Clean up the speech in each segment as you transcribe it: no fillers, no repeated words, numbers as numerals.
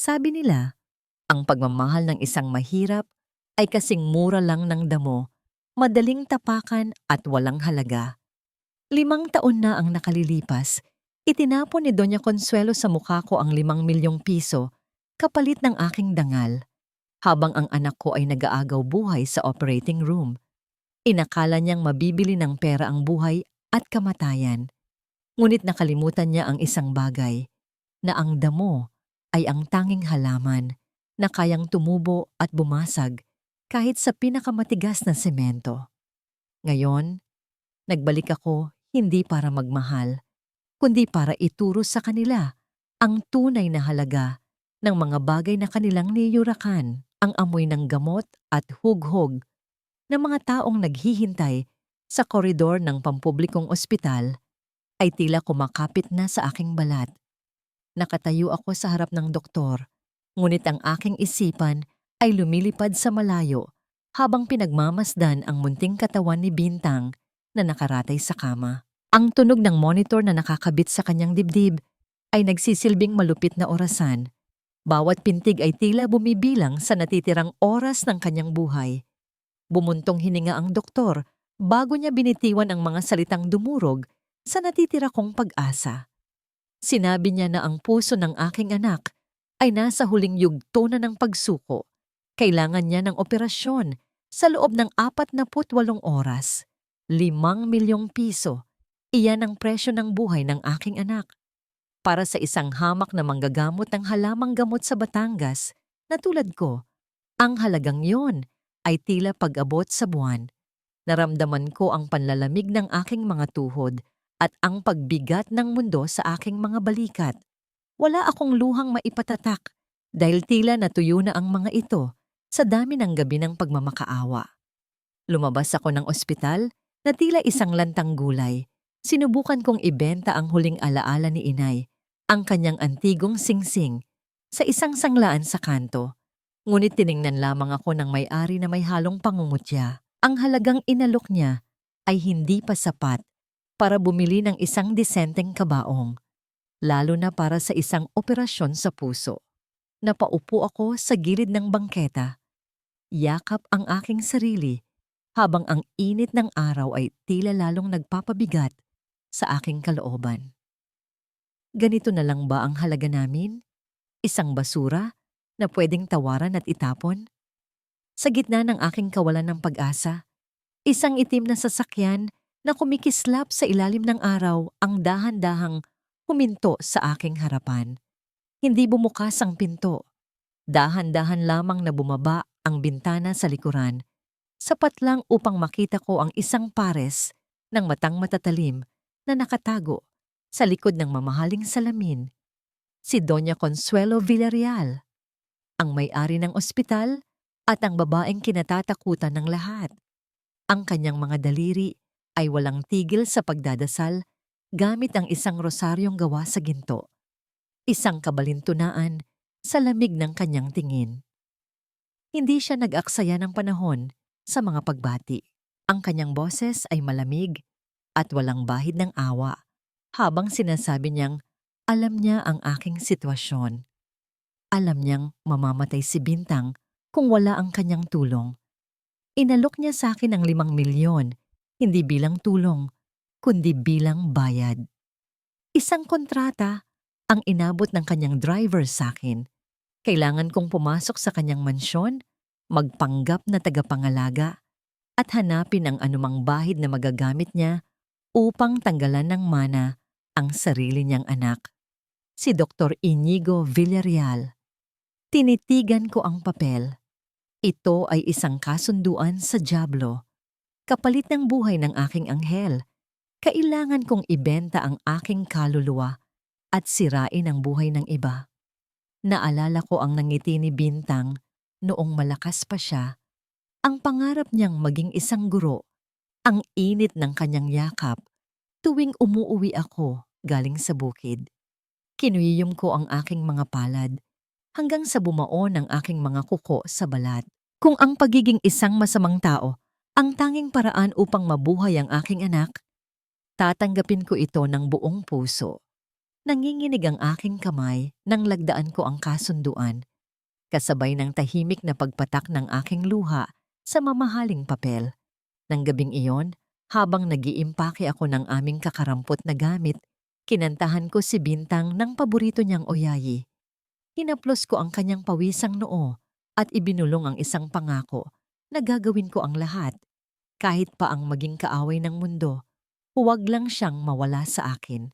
Sabi nila, ang pagmamahal ng isang mahirap ay kasing mura lang ng damo, madaling tapakan at walang halaga. 5 taon na ang nakalilipas, itinapon ni Doña Consuelo sa mukha ko ang 5 milyong piso kapalit ng aking dangal, habang ang anak ko ay nag-aagaw buhay sa operating room. Inakala niyang mabibili ng pera ang buhay at kamatayan. Ngunit nakalimutan niya ang isang bagay, na ang damo ay ang tanging halaman na kayang tumubo at bumasag kahit sa pinakamatigas na semento. Ngayon, nagbalik ako hindi para magmahal, kundi para ituro sa kanila ang tunay na halaga ng mga bagay na kanilang niyurakan, ang amoy ng gamot at hughog ng mga taong naghihintay sa koridor ng pampublikong ospital ay tila kumakapit na sa aking balat. Nakatayo ako sa harap ng doktor, ngunit ang aking isipan ay lumilipad sa malayo habang pinagmamasdan ang munting katawan ni Bintang na nakaratay sa kama. Ang tunog ng monitor na nakakabit sa kanyang dibdib ay nagsisilbing malupit na orasan. Bawat pintig ay tila bumibilang sa natitirang oras ng kanyang buhay. Bumuntong hininga ang doktor bago niya binitiwan ang mga salitang dumurog sa natitira kong pag-asa. Sinabi niya na ang puso ng aking anak ay nasa huling yugto na ng pagsuko. Kailangan niya ng operasyon sa loob ng 48 oras. 5 milyong piso. Iyan ang presyo ng buhay ng aking anak. Para sa isang hamak na manggagamot ng halamang gamot sa Batangas na tulad ko, ang halagang yon ay tila pag-abot sa buwan. Naramdaman ko ang panlalamig ng aking mga tuhod at ang pagbigat ng mundo sa aking mga balikat. Wala akong luhang maipatatak dahil tila natuyo na ang mga ito sa dami ng gabi ng pagmamakaawa. Lumabas ako ng ospital na tila isang lantang gulay. Sinubukan kong ibenta ang huling alaala ni Inay, ang kanyang antigong singsing, sa isang sanglaan sa kanto. Ngunit tiningnan lamang ako ng may-ari na may halong pangungutya. Ang halagang inalok niya ay hindi pa sapat para bumili ng isang disenteng kabaong, lalo na para sa isang operasyon sa puso. Napaupo ako sa gilid ng bangketa. Yakap ang aking sarili habang ang init ng araw ay tila lalong nagpapabigat sa aking kalooban. Ganito na lang ba ang halaga namin? Isang basura na pwedeng tawaran at itapon? Sa gitna ng aking kawalan ng pag-asa, isang itim na sasakyan na kumikislap sa ilalim ng araw ang dahan-dahang huminto sa aking harapan. Hindi bumukas ang pinto. Dahan-dahan lamang na bumaba ang bintana sa likuran. Sapat lang upang makita ko ang isang pares ng matang matatalim na nakatago sa likod ng mamahaling salamin. Si Doña Consuelo Villarreal, ang may-ari ng ospital at ang babaeng kinatatakutan ng lahat. Ang kanyang mga daliri ay walang tigil sa pagdadasal gamit ang isang rosaryong gawa sa ginto. Isang kabalintunaan sa lamig ng kanyang tingin. Hindi siya nag-aksaya ng panahon sa mga pagbati. Ang kanyang boses ay malamig at walang bahid ng awa habang sinasabi niyang alam niya ang aking sitwasyon. Alam niyang mamamatay si Bintang kung wala ang kanyang tulong. Inalok niya sa akin ang 5 milyon, hindi bilang tulong, kundi bilang bayad. Isang kontrata ang inabot ng kanyang driver sa akin. Kailangan kong pumasok sa kanyang mansyon, magpanggap na tagapangalaga, at hanapin ang anumang bahid na magagamit niya upang tanggalan ng mana ang sarili niyang anak. Si Dr. Inigo Villarreal. Tinitigan ko ang papel. Ito ay isang kasunduan sa dyablo. Kapalit ng buhay ng aking anghel, kailangan kong ibenta ang aking kaluluwa at sirain ang buhay ng iba. Naalala ko ang nangiti ni Bintang noong malakas pa siya, ang pangarap niyang maging isang guro, ang init ng kanyang yakap tuwing umuuwi ako galing sa bukid. Kinuyom ko ang aking mga palad hanggang sa bumao ng aking mga kuko sa balat. Kung ang pagiging isang masamang tao ang tanging paraan upang mabuhay ang aking anak, tatanggapin ko ito ng buong puso. Nanginginig ang aking kamay nang lagdaan ko ang kasunduan, kasabay ng tahimik na pagpatak ng aking luha sa mamahaling papel. Nang gabing iyon, habang nag-iimpake ako ng aming kakarampot na gamit, kinantahan ko si Bintang ng paborito niyang oyayi. Hinaplos ko ang kanyang pawisang noo at ibinulong ang isang pangako na gagawin ko ang lahat. Kahit pa ang maging kaaway ng mundo, huwag lang siyang mawala sa akin.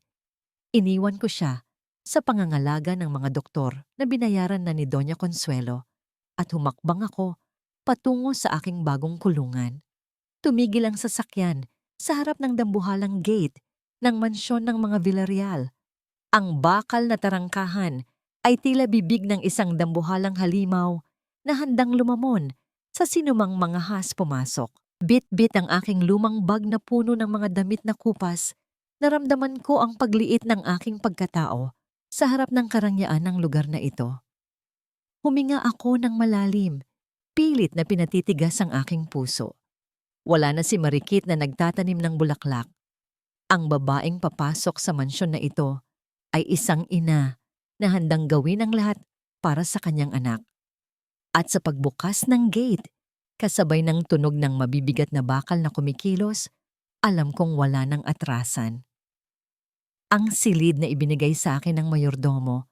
Iniwan ko siya sa pangangalaga ng mga doktor na binayaran na ni Doña Consuelo at humakbang ako patungo sa aking bagong kulungan. Tumigil ang sasakyan sa harap ng dambuhalang gate ng mansyon ng mga Villarreal. Ang bakal na tarangkahan ay tila bibig ng isang dambuhalang halimaw na handang lumamon sa sinumang mga has pumasok. Bit-bit ang aking lumang bag na puno ng mga damit na kupas. Naramdaman ko ang pagliit ng aking pagkatao sa harap ng karangyaan ng lugar na ito. Huminga ako ng malalim, pilit na pinatitigas ang aking puso. Wala na si Marikit na nagtatanim ng bulaklak. Ang babaeng papasok sa mansyon na ito ay isang ina na handang gawin ang lahat para sa kanyang anak. At sa pagbukas ng gate, kasabay ng tunog ng mabibigat na bakal na kumikilos, alam kong wala ng atrasan. Ang silid na ibinigay sa akin ng mayordomo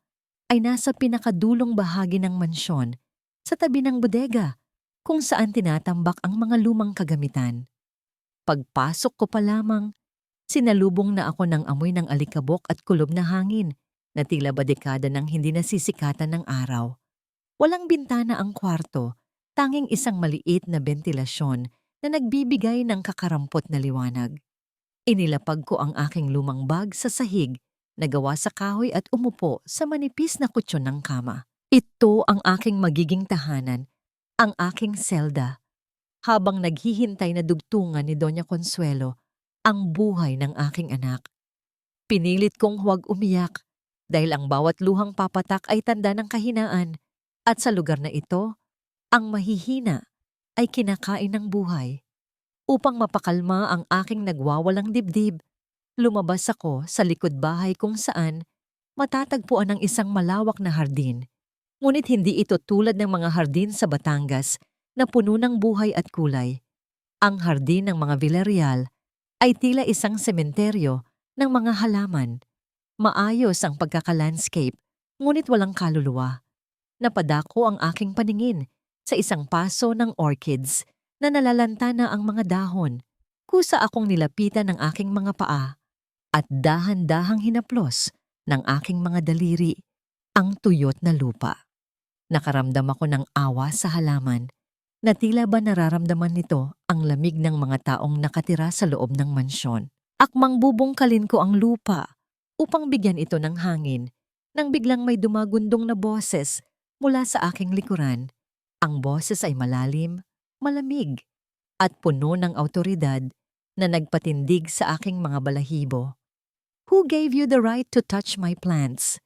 ay nasa pinakadulong bahagi ng mansyon, sa tabi ng bodega, kung saan tinatambak ang mga lumang kagamitan. Pagpasok ko pa lamang, sinalubong na ako ng amoy ng alikabok at kulob na hangin na tila ba dekada nang hindi nasisikatan ng araw. Walang bintana ang kwarto, tanging isang maliit na bentilasyon na nagbibigay ng kakarampot na liwanag. Inilapag ko ang aking lumang bag sa sahig na gawa sa kahoy at umupo sa manipis na kutsyon ng kama. Ito ang aking magiging tahanan, ang aking selda. Habang naghihintay na dugtungan ni Doña Consuelo ang buhay ng aking anak. Pinilit kong huwag umiyak dahil ang bawat luhang papatak ay tanda ng kahinaan at sa lugar na ito, ang mahihina ay kinakain ng buhay. Upang mapakalma ang aking nagwawalang dibdib, lumabas ako sa likod bahay kung saan matatagpuan ang isang malawak na hardin. Ngunit hindi ito tulad ng mga hardin sa Batangas na puno ng buhay at kulay. Ang hardin ng mga Villarreal ay tila isang sementeryo ng mga halaman. Maayos ang pagkakalandscape, ngunit walang kaluluwa. Napadako ang aking paningin sa isang paso ng orchids na nalalanta na ang mga dahon. Kusa akong nilapitan ng aking mga paa at dahan-dahang hinaplos ng aking mga daliri ang tuyot na lupa. Nakaramdam ako ng awa sa halaman na tila ba nararamdaman nito ang lamig ng mga taong nakatira sa loob ng mansyon. Akmang bubungkalin ko ang lupa upang bigyan ito ng hangin nang biglang may dumagundong na boses mula sa aking likuran. Ang boses ay malalim, malamig, at puno ng awtoridad na nagpatindig sa aking mga balahibo. Who gave you the right to touch my plants?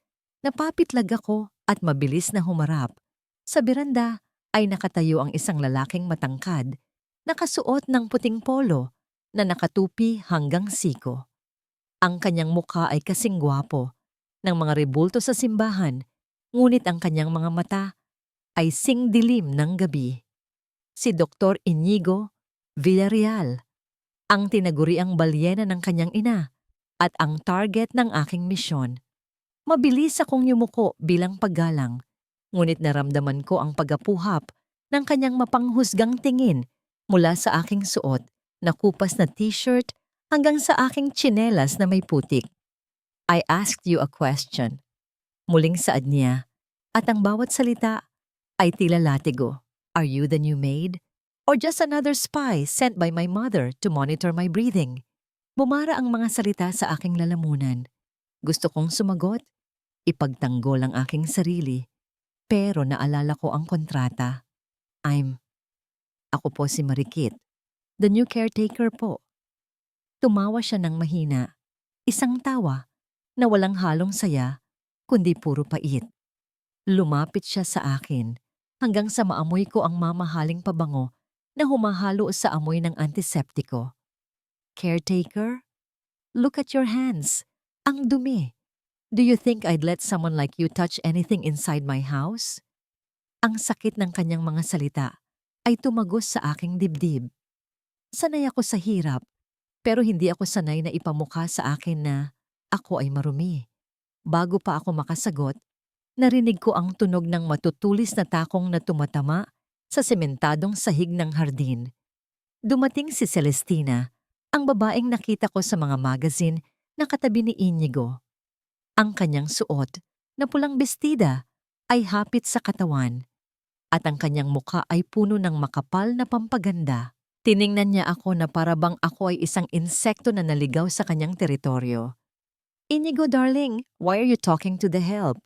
Napapitlag ako at mabilis na humarap. Sa beranda ay nakatayo ang isang lalaking matangkad, nakasuot ng puting polo na nakatupi hanggang siko. Ang kanyang mukha ay kasing gwapo ng mga rebulto sa simbahan, ngunit ang kanyang mga mata ay singdilim ng gabi. Si Dr. Inigo Villarreal, ang tinaguriang balyena ng kanyang ina at ang target ng aking misyon. Mabilis akong yumuko bilang paggalang, ngunit naramdaman ko ang pagapuhap ng kanyang mapanghusgang tingin mula sa aking suot na kupas na t-shirt hanggang sa aking tsinelas na may putik. I asked you a question. Muling saad niya, at ang bawat salita ay tila latigo. Are you the new maid? Or just another spy sent by my mother to monitor my breathing? Bumara ang mga salita sa aking lalamunan. Gusto kong sumagot, ipagtanggol ang aking sarili, pero naalala ko ang kontrata. Ako po si Marikit, the new caretaker po. Tumawa siya ng mahina, isang tawa na walang halong saya, kundi puro pait. Lumapit siya sa akin hanggang sa maamoy ko ang mamahaling pabango na humahalo sa amoy ng antiseptiko. Caretaker? Look at your hands. Ang dumi. Do you think I'd let someone like you touch anything inside my house? Ang sakit ng kanyang mga salita ay tumagos sa aking dibdib. Sanay ako sa hirap, pero hindi ako sanay na ipamukha sa akin na ako ay marumi. Bago pa ako makasagot, narinig ko ang tunog ng matutulis na takong na tumatama sa sementadong sahig ng hardin. Dumating si Celestina, ang babaeng nakita ko sa mga magazine na katabi ni Inigo. Ang kanyang suot na pulang bestida ay hapit sa katawan at ang kanyang muka ay puno ng makapal na pampaganda. Tiningnan niya ako na parabang ako ay isang insekto na naligaw sa kanyang teritoryo. Inigo darling, why are you talking to the help?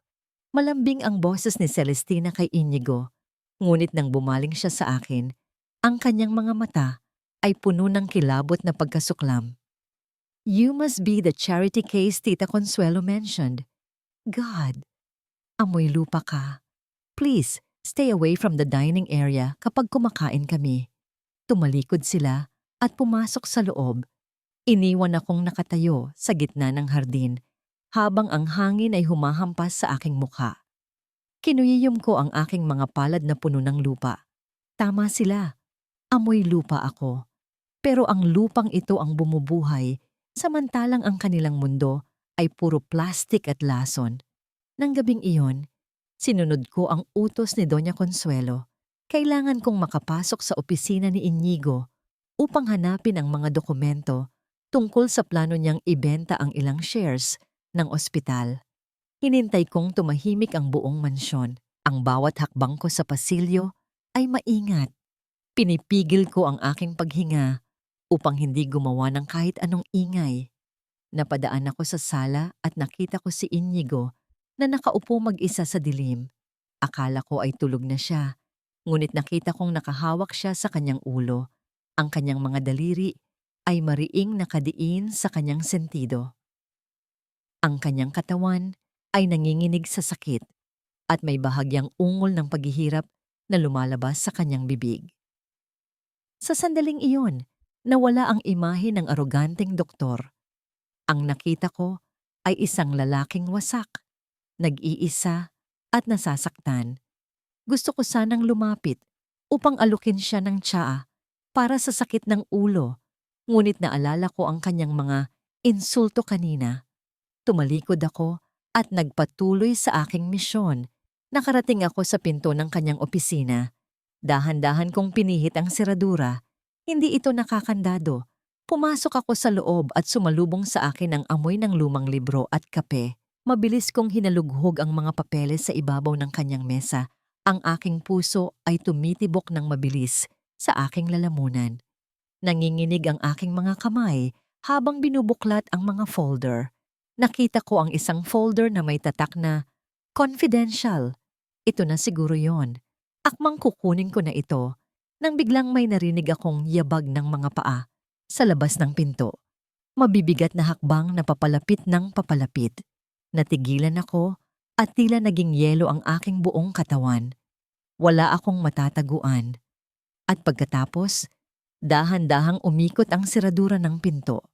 Malambing ang boses ni Celestina kay Inigo, ngunit nang bumaling siya sa akin, ang kanyang mga mata ay puno ng kilabot na pagkasuklam. You must be the charity case Tita Consuelo mentioned. God, amoy lupa ka. Please, stay away from the dining area kapag kumakain kami. Tumalikod sila at pumasok sa loob. Iniwan akong nakatayo sa gitna ng hardin habang ang hangin ay humahampas sa aking mukha. Kinuyiyom ko ang aking mga palad na puno ng lupa. Tama sila. Amoy lupa ako. Pero ang lupang ito ang bumubuhay samantalang ang kanilang mundo ay puro plastik at lason. Nang gabing iyon, sinunod ko ang utos ni Doña Consuelo. Kailangan kong makapasok sa opisina ni Inigo upang hanapin ang mga dokumento tungkol sa plano niyang ibenta ang ilang shares ng ospital. Hinintay kong tumahimik ang buong mansyon. Ang bawat hakbang ko sa pasilyo ay maingat. Pinipigil ko ang aking paghinga upang hindi gumawa ng kahit anong ingay. Napadaan ako sa sala at nakita ko si Inigo na nakaupo mag-isa sa dilim. Akala ko ay tulog na siya. Ngunit nakita kong nakahawak siya sa kanyang ulo. Ang kanyang mga daliri ay mariing nakadiin sa kanyang sentido. Ang kanyang katawan ay nanginginig sa sakit at may bahagyang ungol ng paghihirap na lumalabas sa kanyang bibig. Sa sandaling iyon, nawala ang imahe ng aroganteng doktor. Ang nakita ko ay isang lalaking wasak, nag-iisa at nasasaktan. Gusto ko sanang lumapit upang alukin siya ng tsaa para sa sakit ng ulo, ngunit naalala ko ang kanyang mga insulto kanina. Tumalikod ako at nagpatuloy sa aking misyon. Nakarating ako sa pinto ng kanyang opisina. Dahan-dahan kong pinihit ang seradura. Hindi ito nakakandado. Pumasok ako sa loob at sumalubong sa akin ang amoy ng lumang libro at kape. Mabilis kong hinalughog ang mga papeles sa ibabaw ng kanyang mesa. Ang aking puso ay tumitibok ng mabilis sa aking lalamunan. Nanginginig ang aking mga kamay habang binubuklat ang mga folder. Nakita ko ang isang folder na may tatak na confidential. Ito na siguro yon. Akmang kukunin ko na ito nang biglang may narinig akong yabag ng mga paa sa labas ng pinto. Mabibigat na hakbang na papalapit ng papalapit. Natigilan ako at tila naging yelo ang aking buong katawan. Wala akong matataguan. At pagkatapos, dahan-dahang umikot ang seradura ng pinto.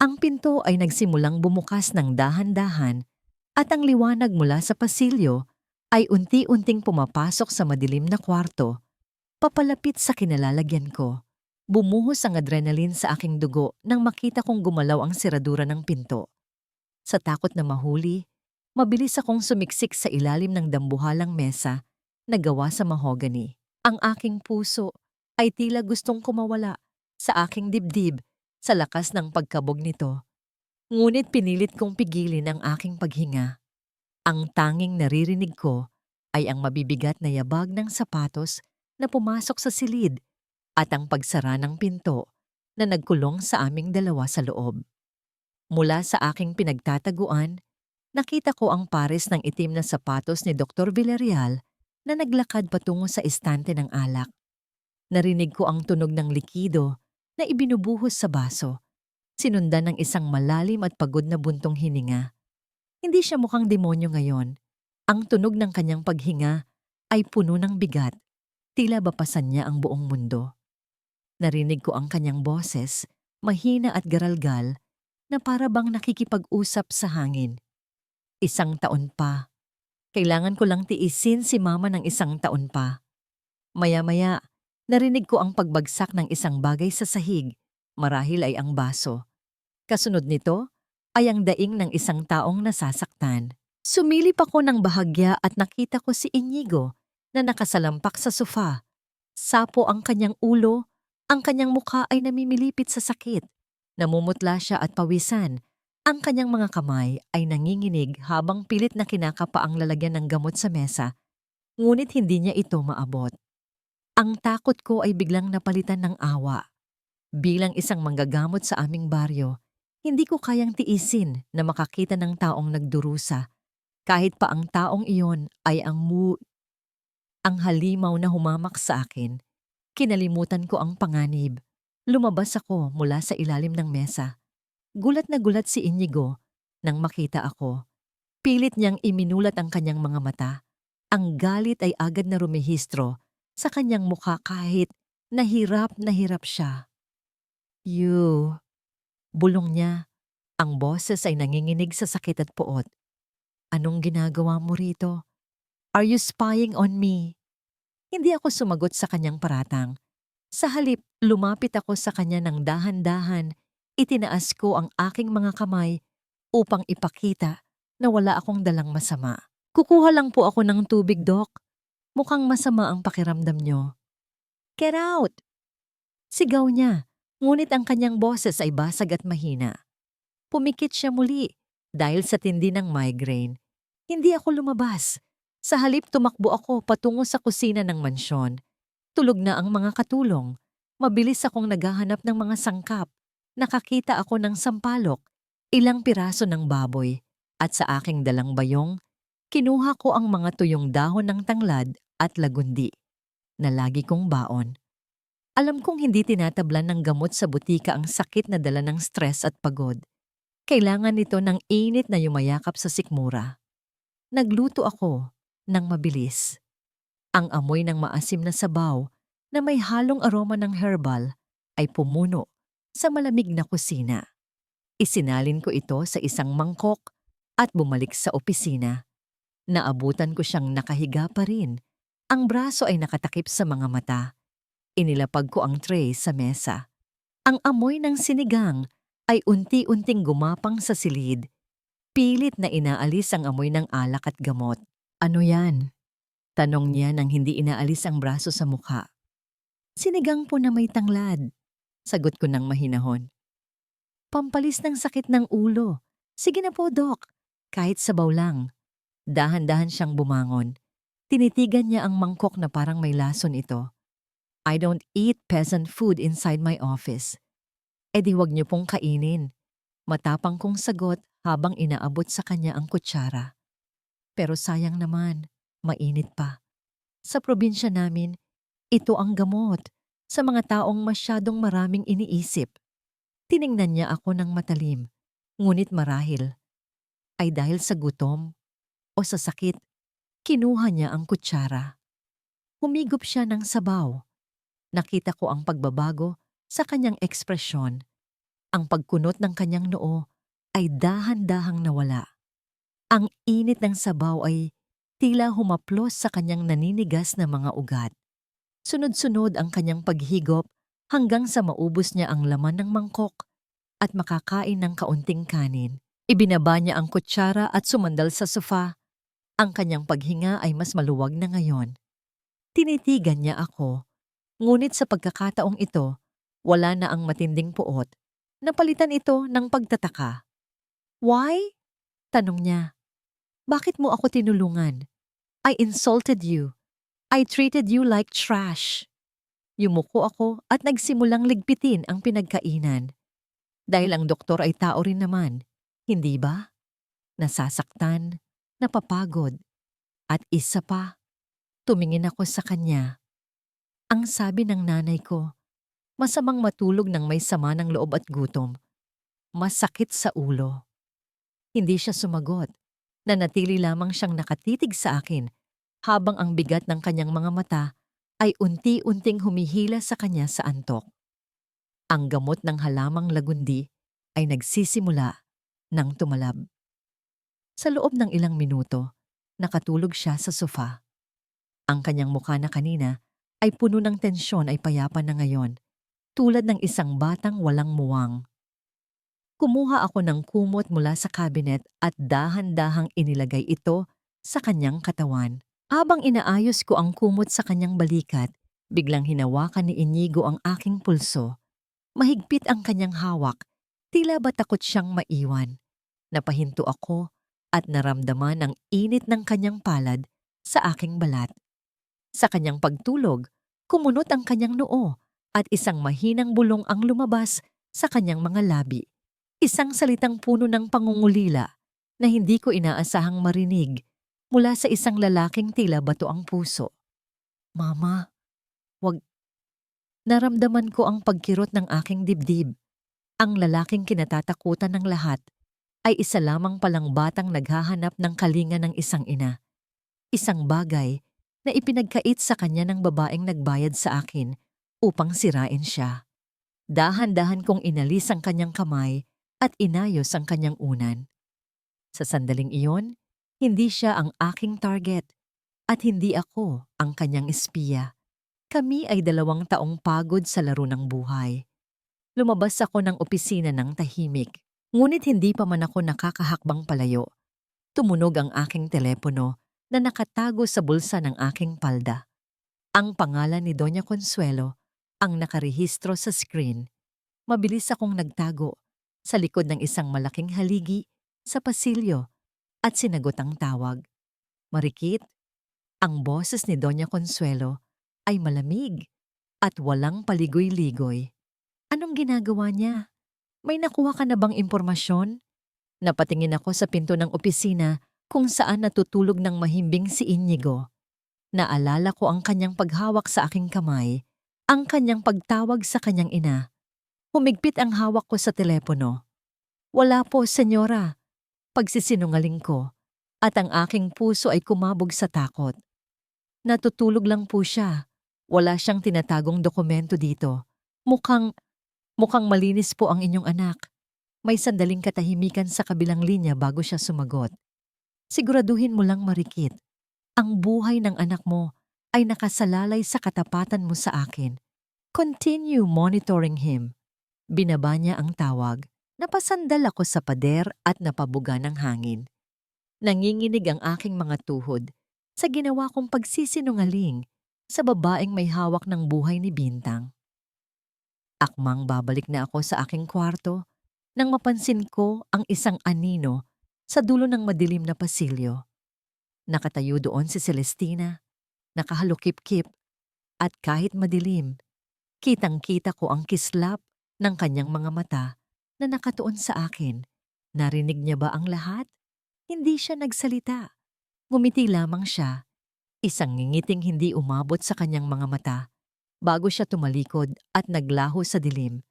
Ang pinto ay nagsimulang bumukas ng dahan-dahan at ang liwanag mula sa pasilyo ay unti-unting pumapasok sa madilim na kwarto. Papalapit sa kinalalagyan ko. Bumuhos ang adrenaline sa aking dugo nang makita kong gumalaw ang seradura ng pinto. Sa takot na mahuli, mabilis akong sumiksik sa ilalim ng dambuhalang mesa na gawa sa mahogany. Ang aking puso ay tila gustong kumawala sa aking dibdib sa lakas ng pagkabog nito. Ngunit pinilit kong pigilin ang aking paghinga. Ang tanging naririnig ko ay ang mabibigat na yabag ng sapatos na pumasok sa silid at ang pagsara ng pinto na nagkulong sa aming dalawa sa loob. Mula sa aking pinagtataguan, nakita ko ang pares ng itim na sapatos ni Dr. Villarreal na naglakad patungo sa istante ng alak. Narinig ko ang tunog ng likido na ibinubuhos sa baso, sinundan ng isang malalim at pagod na buntong hininga. Hindi siya mukhang demonyo ngayon. Ang tunog ng kanyang paghinga ay puno ng bigat, tila bapasan niya ang buong mundo. Narinig ko ang kanyang boses, mahina at garalgal, na para bang nakikipag-usap sa hangin. 1 taon pa. Kailangan ko lang tiisin si mama ng 1 taon pa. Maya-maya, narinig ko ang pagbagsak ng isang bagay sa sahig. Marahil ay ang baso. Kasunod nito ay ang daing ng isang taong nasasaktan. Sumilip ako ng bahagya at nakita ko si Inigo na nakasalampak sa sofa. Sapo ang kanyang ulo, ang kanyang mukha ay namimilipit sa sakit. Namumutla siya at pawisan. Ang kanyang mga kamay ay nanginginig habang pilit na kinakapa ang lalagyan ng gamot sa mesa, ngunit hindi niya ito maabot. Ang takot ko ay biglang napalitan ng awa. Bilang isang manggagamot sa aming baryo, hindi ko kayang tiisin na makakita ng taong nagdurusa, kahit pa ang taong iyon ay ang halimaw na humamak sa akin. Kinalimutan ko ang panganib. Lumabas ako mula sa ilalim ng mesa. Gulat na gulat si Inigo nang makita ako. Pilit niyang iminulat ang kanyang mga mata. Ang galit ay agad na rumehistro sa kanyang mukha kahit na hirap siya. "You," bulong niya. Ang boses ay nanginginig sa sakit at puot. "Anong ginagawa mo rito? Are you spying on me?" Hindi ako sumagot sa kanyang paratang. Sa halip, lumapit ako sa kanya ng dahan-dahan. Itinaas ko ang aking mga kamay upang ipakita na wala akong dalang masama. "Kukuha lang po ako ng tubig, Doc. Mukhang masama ang pakiramdam niyo." "Get out!" Sigaw niya, ngunit ang kanyang boses ay basag at mahina. Pumikit siya muli dahil sa tindi ng migraine. Hindi ako lumabas. Sa halip tumakbo ako patungo sa kusina ng mansyon. Tulog na ang mga katulong. Mabilis akong naghahanap ng mga sangkap. Nakakita ako ng sampalok, ilang piraso ng baboy, at sa aking dalang bayong, kinuha ko ang mga tuyong dahon ng tanglad at lagundi na lagi kong baon. Alam kong hindi tinatablan ng gamot sa butika ang sakit na dala ng stress at pagod. Kailangan nito ng init na yumayakap sa sikmura. Nagluto ako ng mabilis. Ang amoy ng maasim na sabaw na may halong aroma ng herbal ay pumuno sa malamig na kusina. Isinalin ko ito sa isang mangkok at bumalik sa opisina. Naabutan ko siyang nakahiga pa rin. Ang braso ay nakatakip sa mga mata. Inilapag ko ang tray sa mesa. Ang amoy ng sinigang ay unti-unting gumapang sa silid. Pilit na inaalis ang amoy ng alak at gamot. "Ano yan?" tanong niya nang hindi inaalis ang braso sa mukha. "Sinigang po na may tanglad," sagot ko ng mahinahon. "Pampalis ng sakit ng ulo. Sige na po, Doc. Kahit sabaw lang." Dahan-dahan siyang bumangon. Tinitigan niya ang mangkok na parang may lason ito. "I don't eat peasant food inside my office." "Eh di wag niyo pong kainin." Matapang kong sagot habang inaabot sa kanya ang kutsara. Pero sayang naman, mainit pa. Sa probinsya namin, ito ang gamot sa mga taong masyadong maraming iniisip. Tiningnan niya ako ng matalim, ngunit marahil ay dahil sa gutom o sa sakit, kinuha niya ang kutsara. Humigop siya ng sabaw. Nakita ko ang pagbabago sa kanyang ekspresyon. Ang pagkunot ng kanyang noo ay dahan-dahang nawala. Ang init ng sabaw ay tila humaplos sa kanyang naninigas na mga ugat. Sunod-sunod ang kanyang paghigop hanggang sa maubos niya ang laman ng mangkok at makakain ng kaunting kanin. Ibinaba niya ang kutsara at sumandal sa sofa. Ang kanyang paghinga ay mas maluwag na ngayon. Tinitigan niya ako, ngunit sa pagkakataong ito, wala na ang matinding puot. Napalitan ito ng pagtataka. "Why?" tanong niya. "Bakit mo ako tinulungan? I insulted you. I treated you like trash." Yumuko ako at nagsimulang ligpitin ang pinagkainan. Dahil ang doktor ay tao rin naman, hindi ba? Nasasaktan, napapagod, at isa pa, tumingin ako sa kanya. Ang sabi ng nanay ko, masamang matulog ng may sama ng loob at gutom. Masakit sa ulo. Hindi siya sumagot. Nanatili lamang siyang nakatitig sa akin habang ang bigat ng kanyang mga mata ay unti-unting humihila sa kanya sa antok. Ang gamot ng halamang lagundi ay nagsisimula ng tumalab. Sa loob ng ilang minuto, nakatulog siya sa sofa. Ang kanyang mukha na kanina ay puno ng tensyon ay payapa na ngayon, tulad ng isang batang walang muwang. Kumuha ako ng kumot mula sa cabinet at dahan-dahang inilagay ito sa kanyang katawan. Habang inaayos ko ang kumot sa kanyang balikat, biglang hinawakan ni Inigo ang aking pulso. Mahigpit ang kanyang hawak, tila ba takot siyang maiwan. Napahinto ako at naramdaman ang init ng kanyang palad sa aking balat. Sa kanyang pagtulog, kumunot ang kanyang noo at isang mahinang bulong ang lumabas sa kanyang mga labi. Isang salitang puno ng pangungulila na hindi ko inaasahang marinig mula sa isang lalaking tila bato ang puso. Mama, wag. Naramdaman ko ang pagkirot ng aking dibdib. Ang lalaking kinatatakutan ng lahat ay isa lamang palang batang naghahanap ng kalinga ng isang ina. Isang bagay na ipinagkait sa kanya ng babaeng nagbayad sa akin upang sirain siya. Dahan-dahan kong inalis ang kanyang kamay at inayos ang kanyang unan. Sa sandaling iyon, hindi siya ang aking target at hindi ako ang kanyang espiya. Kami ay 2 taong pagod sa laro ng buhay. Lumabas ako ng opisina ng tahimik, ngunit hindi pa man ako nakakahakbang palayo. Tumunog ang aking telepono na nakatago sa bulsa ng aking palda. Ang pangalan ni Doña Consuelo ang nakarehistro sa screen. Mabilis akong nagtago sa likod ng isang malaking haligi sa pasilyo at sinagot ang tawag. Marikit, ang boses ni Doña Consuelo ay malamig at walang paligoy-ligoy. Anong ginagawa niya? May nakuha ka na bang impormasyon? Napatingin ako sa pinto ng opisina kung saan natutulog ng mahimbing si Inigo. Naalala ko ang kanyang paghawak sa aking kamay, ang kanyang pagtawag sa kanyang ina. Humigpit ang hawak ko sa telepono. Wala po, senyora. Pagsisinungaling ko at ang aking puso ay kumabog sa takot. Natutulog lang po siya. Wala siyang tinatagong dokumento dito. Mukhang malinis po ang inyong anak. May sandaling katahimikan sa kabilang linya bago siya sumagot. Siguraduhin mo lang, Marikit, ang buhay ng anak mo ay nakasalalay sa katapatan mo sa akin. Continue monitoring him. Binaba niya ang tawag. Napasandal ako sa pader at napabuga ng hangin. Nanginginig ang aking mga tuhod sa ginawa kong pagsisinungaling sa babaeng may hawak ng buhay ni Bintang. Akmang babalik na ako sa aking kwarto nang mapansin ko ang isang anino sa dulo ng madilim na pasilyo. Nakatayo doon si Celestina, nakahalukip-kip, at kahit madilim, kitang-kita ko ang kislap ng kanyang mga mata na nakatuon sa akin. Narinig niya ba ang lahat? Hindi siya nagsalita. Ngumiti lamang siya, isang ngingiting hindi umabot sa kanyang mga mata, bago siya tumalikod at naglaho sa dilim.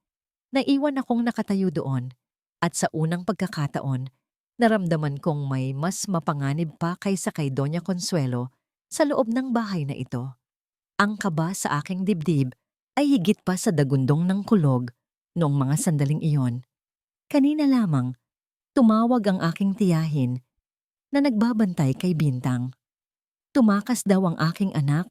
Naiwan akong nakatayo doon, at sa unang pagkakataon, naramdaman kong may mas mapanganib pa kaysa kay Doña Consuelo sa loob ng bahay na ito. Ang kaba sa aking dibdib ay higit pa sa dagundong ng kulog noong mga sandaling iyon. Kanina lamang, tumawag ang aking tiyahin na nagbabantay kay Bintang. Tumakas daw ang aking anak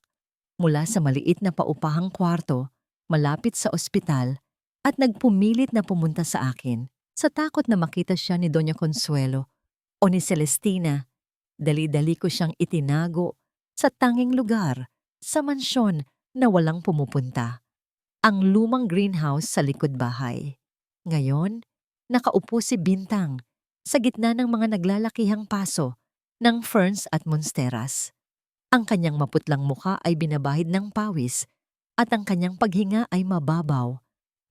mula sa maliit na paupahang kwarto malapit sa ospital at nagpumilit na pumunta sa akin. Sa takot na makita siya ni Doña Consuelo o ni Celestina, dali-dali ko siyang itinago sa tanging lugar sa mansyon na walang pumupunta, ang lumang greenhouse sa likod bahay. Ngayon, nakaupo si Bintang sa gitna ng mga naglalakihang paso ng ferns at monsteras. Ang kanyang maputlang mukha ay binabahid ng pawis at ang kanyang paghinga ay mababaw,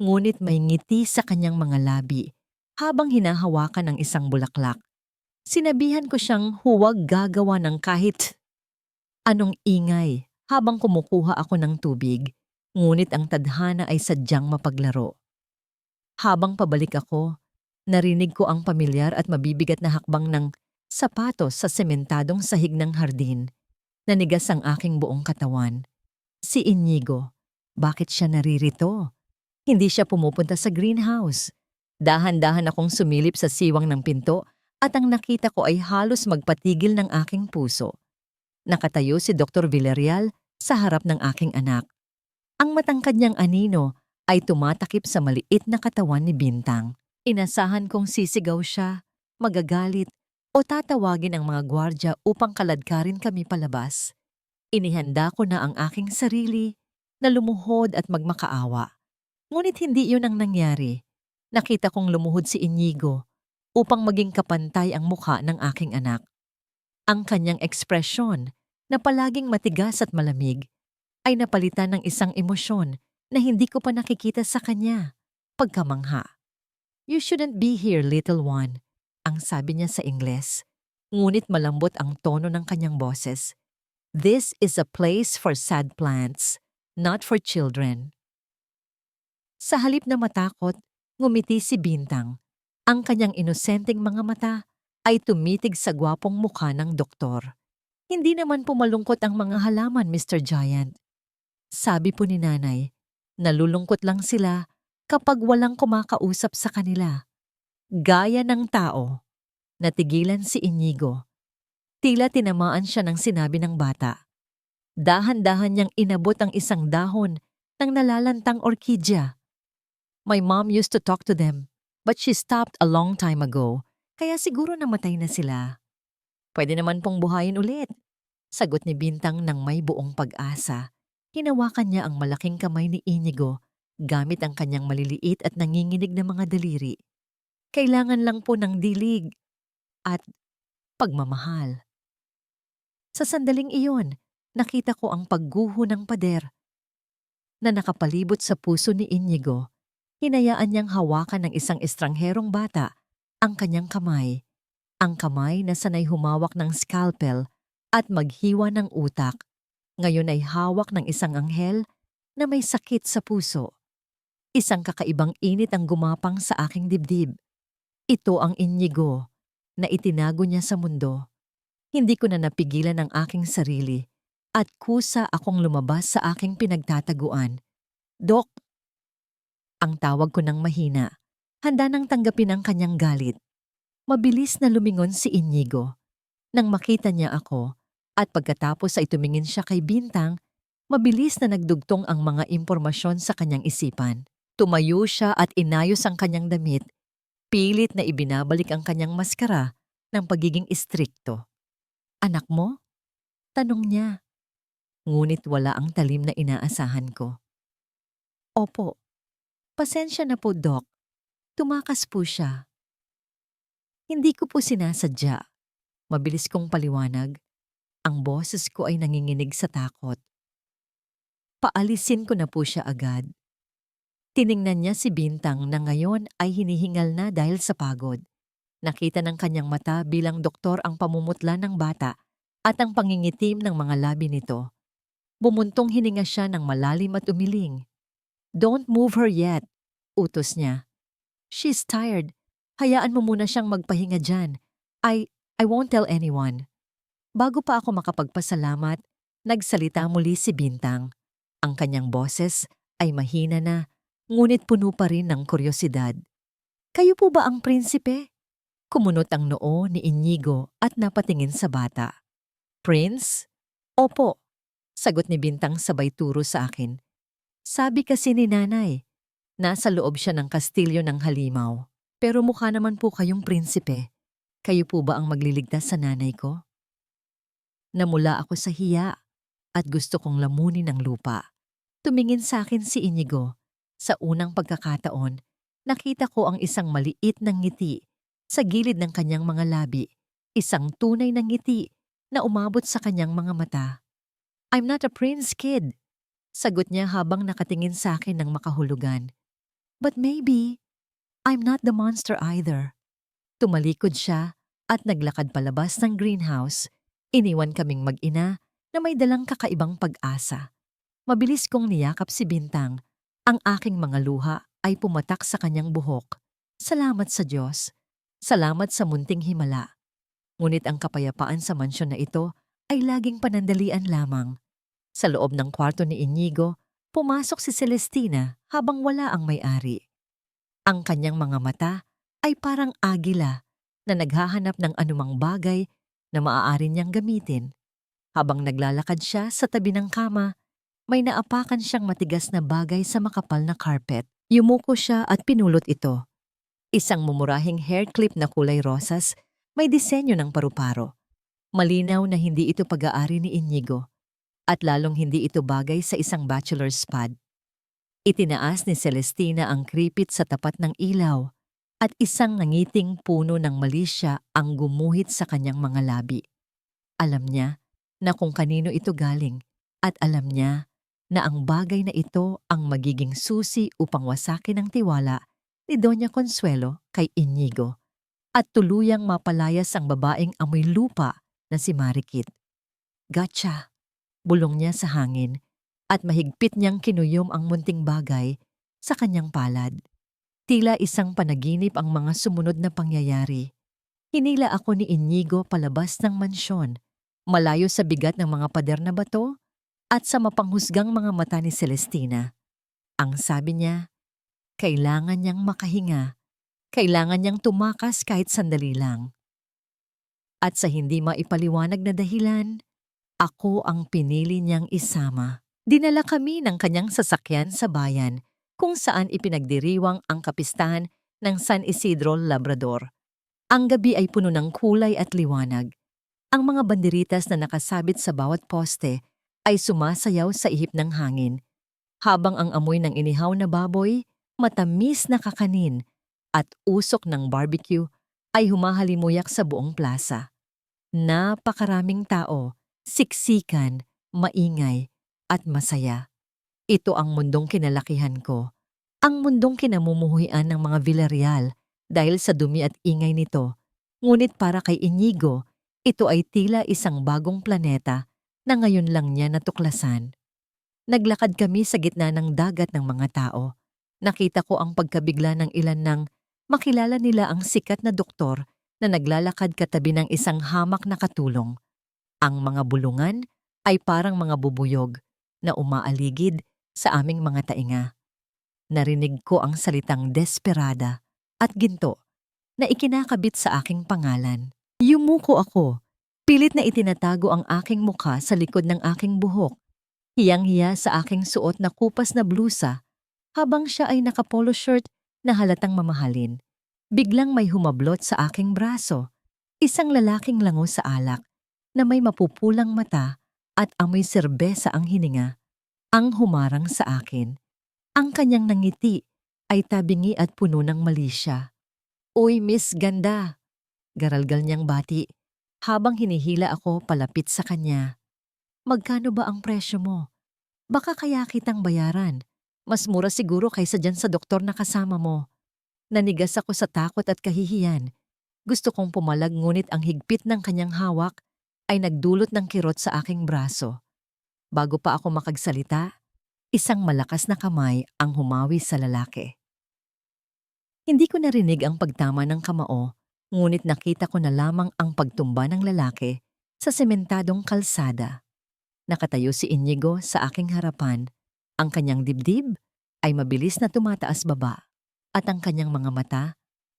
ngunit may ngiti sa kanyang mga labi habang hinahawakan ng isang bulaklak. Sinabihan ko siyang huwag gagawa ng kahit anong ingay habang kumukuha ako ng tubig, ngunit ang tadhana ay sadyang mapaglaro. Habang pabalik ako, narinig ko ang pamilyar at mabibigat na hakbang ng sapatos sa sementadong sahig ng hardin. Nanigas ang aking buong katawan. Si Inigo, bakit siya naririto? Hindi siya pumupunta sa greenhouse. Dahan-dahan akong sumilip sa siwang ng pinto at ang nakita ko ay halos magpatigil ng aking puso. Nakatayo si Dr. Villarreal sa harap ng aking anak. Ang matangkad niyang anino ay tumatakip sa maliit na katawan ni Bintang. Inasahan kong sisigaw siya, magagalit, o tatawagin ang mga gwardya upang kaladkarin kami palabas. Inihanda ko na ang aking sarili na lumuhod at magmakaawa. Ngunit hindi yun ang nangyari. Nakita kong lumuhod si Inigo upang maging kapantay ang mukha ng aking anak. Ang kanyang ekspresyon na palaging matigas at malamig ay napalitan ng isang emosyon na hindi ko pa nakikita sa kanya, pagkamangha. "You shouldn't be here, little one," ang sabi niya sa Ingles. Ngunit malambot ang tono ng kanyang boses. "This is a place for sad plants, not for children." Sa halip na matakot, ngumiti si Bintang. Ang kanyang inosenteng mga mata ay tumitig sa gwapong mukha ng doktor. "Hindi naman pumalungkot ang mga halaman, Mr. Giant." Sabi po ni nanay, nalulungkot lang sila kapag walang kumakausap sa kanila. Gaya ng tao. Natigilan si Inigo. Tila tinamaan siya ng sinabi ng bata. Dahan-dahan niyang inabot ang isang dahon ng nalalantang orkidya. "My mom used to talk to them, but she stopped a long time ago, kaya siguro namatay na sila." "Pwede naman pong buhayin ulit," sagot ni Bintang ng may buong pag-asa. Hinawakan niya ang malaking kamay ni Inigo gamit ang kanyang maliliit at nanginginig na mga daliri. "Kailangan lang po ng dilig at pagmamahal." Sa sandaling iyon, nakita ko ang pagguho ng pader na nakapalibot sa puso ni Inigo. Hinayaan niyang hawakan ng isang estrangherong bata ang kanyang kamay. Ang kamay na sanay humawak ng scalpel at maghiwa ng utak, ngayon ay hawak ng isang anghel na may sakit sa puso. Isang kakaibang init ang gumapang sa aking dibdib. Ito ang Inigo na itinago niya sa mundo. Hindi ko na napigilan ang aking sarili at kusa akong lumabas sa aking pinagtataguan. "Dok!" Ang tawag ko ng mahina. Handa nang tanggapin ang kanyang galit. Mabilis na lumingon si Inigo. Nang makita niya ako, at pagkatapos ay tumingin siya kay Bintang, mabilis na nagdugtong ang mga impormasyon sa kanyang isipan. Tumayo siya at inayos ang kanyang damit. Pilit na ibinabalik ang kanyang maskara ng pagiging istrikto. "Anak mo?" tanong niya. Ngunit wala ang talim na inaasahan ko. "Opo. Pasensya na po, Doc. Tumakas po siya." Hindi ko po sinasadya. Mabilis kong paliwanag. Ang boses ko ay nanginginig sa takot. Paalisin ko na po siya agad. Tiningnan niya si Bintang na ngayon ay hinihingal na dahil sa pagod. Nakita ng kanyang mata bilang doktor ang pamumutla ng bata at ang pangingitim ng mga labi nito. Bumuntong hininga siya ng malalim at umiling. "Don't move her yet," utos niya. "She's tired. Hayaan mo muna siyang magpahinga dyan. I won't tell anyone." Bago pa ako makapagpasalamat, nagsalita muli si Bintang. Ang kanyang boses ay mahina na, ngunit puno pa rin ng kuryosidad. "Kayo po ba ang prinsipe?" Kumunot ang noo ni Inigo at napatingin sa bata. "Prince?" "Opo," sagot ni Bintang sabay turo sa akin. "Sabi kasi ni nanay, nasa loob siya ng kastilyo ng halimaw. Pero mukha naman po kayong prinsipe. Kayo po ba ang magliligtas sa nanay ko?" Namula ako sa hiya at gusto kong lamunin ang lupa. Tumingin sa akin si Inigo. Sa unang pagkakataon, nakita ko ang isang maliit na ngiti sa gilid ng kanyang mga labi, isang tunay na ngiti na umabot sa kanyang mga mata. "I'm not a prince, kid," sagot niya habang nakatingin sa akin ng makahulugan. "But maybe, I'm not the monster either." Tumalikod siya at naglakad palabas ng greenhouse. Iniwan kaming mag-ina na may dalang kakaibang pag-asa. Mabilis kong niyakap si Bintang. Ang aking mga luha ay pumatak sa kanyang buhok. Salamat sa Diyos. Salamat sa munting himala. Ngunit ang kapayapaan sa mansyon na ito ay laging panandalian lamang. Sa loob ng kwarto ni Inigo, pumasok si Celestina habang wala ang may-ari. Ang kanyang mga mata ay parang agila na naghahanap ng anumang bagay na maaari niyang gamitin. Habang naglalakad siya sa tabi ng kama, may naapakan siyang matigas na bagay sa makapal na carpet. Yumuko siya at pinulot ito. Isang mumurahing hair clip na kulay rosas, may disenyo ng paru-paro. Malinaw na hindi ito pag-aari ni Inigo at lalong hindi ito bagay sa isang bachelor's pad. Itinaas ni Celestina ang kripit sa tapat ng ilaw at isang nangiting puno ng malisya ang gumuhit sa kanyang mga labi. Alam niya na kung kanino ito galing at alam niya na ang bagay na ito ang magiging susi upang wasakin ang tiwala ni Doña Consuelo kay Inigo at tuluyang mapalayas ang babaeng amoy lupa na si Marikit. Gotcha! Bulong niya sa hangin at mahigpit niyang kinuyom ang munting bagay sa kanyang palad. Tila isang panaginip ang mga sumunod na pangyayari. Hinila ako ni Inigo palabas ng mansyon, malayo sa bigat ng mga pader na bato at sa mapanghusgang mga mata ni Celestina. Ang sabi niya, kailangan niyang makahinga, kailangan niyang tumakas kahit sandali lang. At sa hindi maipaliwanag na dahilan, ako ang pinili niyang isama. Dinala kami ng kanyang sasakyan sa bayan kung saan ipinagdiriwang ang kapistahan ng San Isidro, Labrador. Ang gabi ay puno ng kulay at liwanag. Ang mga banderitas na nakasabit sa bawat poste ay sumasayaw sa ihip ng hangin, habang ang amoy ng inihaw na baboy, matamis na kakanin, at usok ng barbecue ay humahalimuyak sa buong plaza. Napakaraming tao, siksikan, maingay, at masaya. Ito ang mundong kinalakihan ko, ang mundong kinamumuhian ng mga Villarreal dahil sa dumi at ingay nito. Ngunit para kay Inigo, ito ay tila isang bagong planeta na ngayon lang niya natuklasan. Naglakad kami sa gitna ng dagat ng mga tao. Nakita ko ang pagkabigla ng ilan ng makilala nila ang sikat na doktor na naglalakad katabi ng isang hamak na katulong. Ang mga bulungan ay parang mga bubuyog na umaaligid sa aming mga tainga. Narinig ko ang salitang desperada at ginto na ikinakabit sa aking pangalan. Yumuko ako. Pilit na itinatago ang aking mukha sa likod ng aking buhok. Hiyang-hiya sa aking suot na kupas na blusa habang siya ay naka-polo shirt na halatang mamahalin. Biglang may humablot sa aking braso. Isang lalaking lango sa alak na may mapupulang mata at amoy serbesa ang hininga. Ang humarang sa akin. Ang kanyang nangiti ay tabingi at puno ng malisya. "Uy, Miss Ganda!" Garalgal niyang bati habang hinihila ako palapit sa kanya. "Magkano ba ang presyo mo? Baka kaya kitang bayaran. Mas mura siguro kaysa dyan sa doktor na kasama mo." Nanigas ako sa takot at kahihiyan. Gusto kong pumalag ngunit ang higpit ng kanyang hawak ay nagdulot ng kirot sa aking braso. Bago pa ako makagsalita, isang malakas na kamay ang humawi sa lalaki. Hindi ko narinig ang pagtama ng kamao, ngunit nakita ko na lamang ang pagtumba ng lalaki sa sementadong kalsada. Nakatayo si Inigo sa aking harapan. Ang kanyang dibdib ay mabilis na tumataas baba at ang kanyang mga mata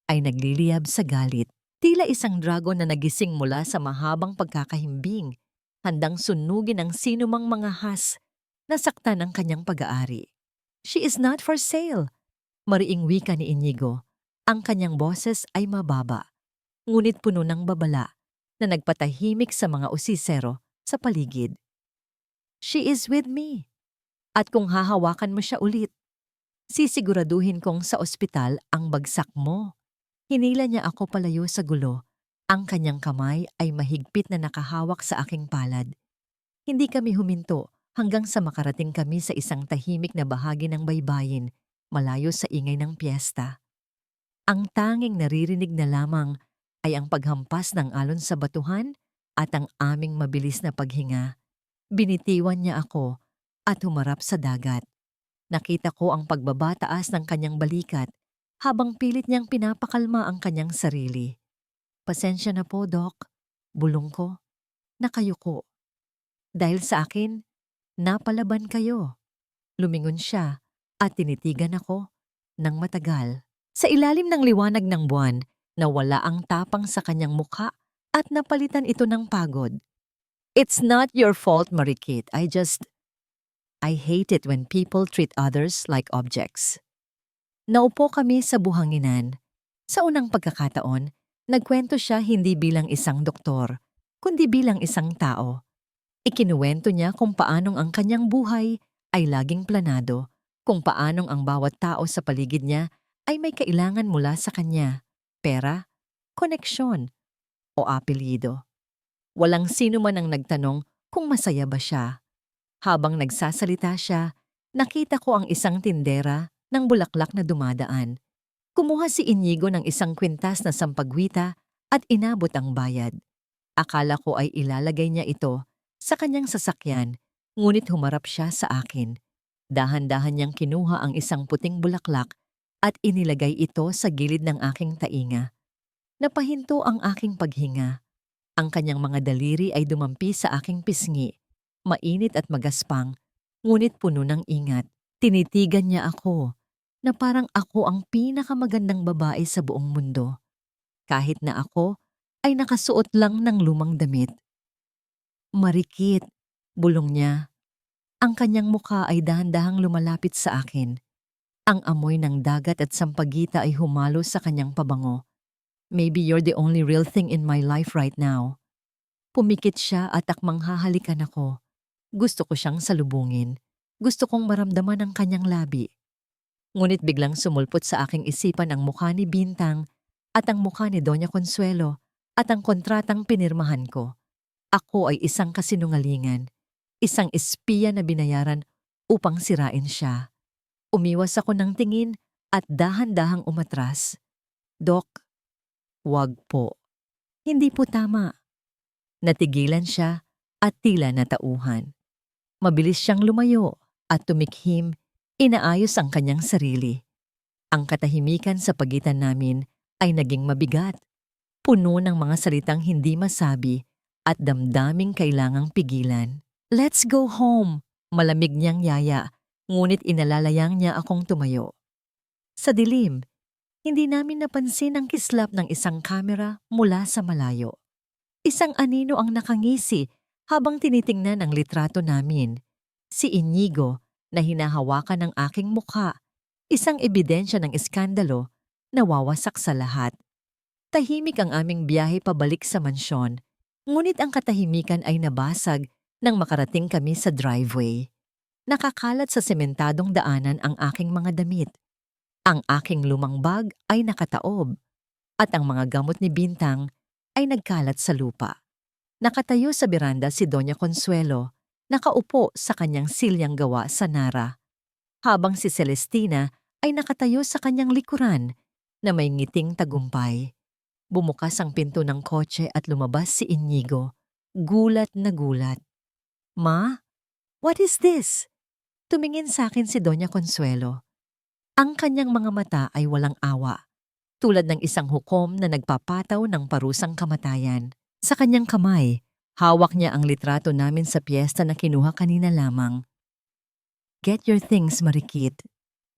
ay nagliliyab sa galit. Tila isang dragon na nagising mula sa mahabang pagkakahimbing, handang sunugin ang sinumang mga has na saktan ng kanyang pag-aari. "She is not for sale," mariing wika ni Inigo. Ang kanyang boses ay mababa, ngunit puno ng babala na nagpatahimik sa mga usisero sa paligid. "She is with me. At kung hahawakan mo siya ulit, sisiguraduhin kong sa ospital ang bagsak mo." Hinila niya ako palayo sa gulo. Ang kanyang kamay ay mahigpit na nakahawak sa aking palad. Hindi kami huminto hanggang sa makarating kami sa isang tahimik na bahagi ng baybayin, malayo sa ingay ng piyesta. Ang tanging naririnig na lamang ay ang paghampas ng alon sa batuhan at ang aming mabilis na paghinga. Binitiwan niya ako at humarap sa dagat. Nakita ko ang pagbabataas ng kanyang balikat habang pilit niyang pinapakalma ang kanyang sarili. "Pasensya na po, Doc." Bulong ko. Nakayuko. "Dahil sa akin, napalaban kayo." Lumingon siya at tinitigan ako ng matagal. Sa ilalim ng liwanag ng buwan, Nawala ang tapang sa kanyang mukha at napalitan ito ng pagod. It's not your fault, Marikit. I hate it when people treat others like objects. Naupo kami sa buhanginan. Sa unang pagkakataon, nagkwento siya hindi bilang isang doktor, kundi bilang isang tao. Ikinuwento niya kung paanong ang kanyang buhay ay laging planado, kung paanong ang bawat tao sa paligid niya ay may kailangan mula sa kanya, pera, koneksyon, o apelyido. Walang sino man ang nagtanong kung masaya ba siya. Habang nagsasalita siya, nakita ko ang isang tindera ng bulaklak na dumadaan. Kumuha si Inigo ng isang kwintas na sampagwita at inabot ang bayad. Akala ko ay ilalagay niya ito sa kanyang sasakyan, ngunit humarap siya sa akin. Dahan-dahan niyang kinuha ang isang puting bulaklak at inilagay ito sa gilid ng aking tainga. Napahinto ang aking paghinga. Ang kanyang mga daliri ay dumampi sa aking pisngi. Mainit at magaspang, ngunit puno ng ingat. Tinitigan niya ako na parang ako ang pinakamagandang babae sa buong mundo. Kahit na ako ay nakasuot lang ng lumang damit. Marikit, bulong niya. Ang kanyang mukha ay dahan-dahang lumalapit sa akin. Ang amoy ng dagat at sampagita ay humalo sa kanyang pabango. Maybe you're the only real thing in my life right now. Pumikit siya at akmang hahalikan ako. Gusto ko siyang salubungin. Gusto kong maramdaman ang kanyang labi. Ngunit biglang sumulpot sa aking isipan ang mukha ni Bintang at ang mukha ni Doña Consuelo at ang kontratang pinirmahan ko. Ako ay isang kasinungalingan, isang espiya na binayaran upang sirain siya. Umiwas ako ng tingin at dahan-dahang umatras. Dok, wag po. Hindi po tama. Natigilan siya at tila natauhan. Mabilis siyang lumayo at tumikhim, inaayos ang kanyang sarili. Ang katahimikan sa pagitan namin ay naging mabigat, puno ng mga salitang hindi masabi at damdaming kailangang pigilan. Let's go home, malamig niyang yaya, ngunit inalalayang niya akong tumayo. Sa dilim, hindi namin napansin ang kislap ng isang kamera mula sa malayo. Isang anino ang nakangisi habang tinitingnan ang litrato namin. Si Inigo na hinahawakan ng aking mukha, isang ebidensya ng iskandalo na wawasak sa lahat. Tahimik ang aming biyahe pabalik sa mansyon, ngunit ang katahimikan ay nabasag nang makarating kami sa driveway. Nakakalat sa sementadong daanan ang aking mga damit. Ang aking lumang bag ay nakataob at ang mga gamot ni Bintang ay nagkalat sa lupa. Nakatayo sa beranda si Doña Consuelo, nakaupo sa kanyang silyang gawa sa nara, habang si Celestina ay nakatayo sa kanyang likuran na may ngiting tagumpay. Bumukas ang pinto ng kotse at lumabas si Inigo, gulat na gulat. Ma, what is this? Tumingin sa akin si Doña Consuelo. Ang kanyang mga mata ay walang awa, tulad ng isang hukom na nagpapataw ng parusang kamatayan. Sa kanyang kamay, hawak niya ang litrato namin sa piyesta na kinuha kanina lamang. Get your things, Marikit,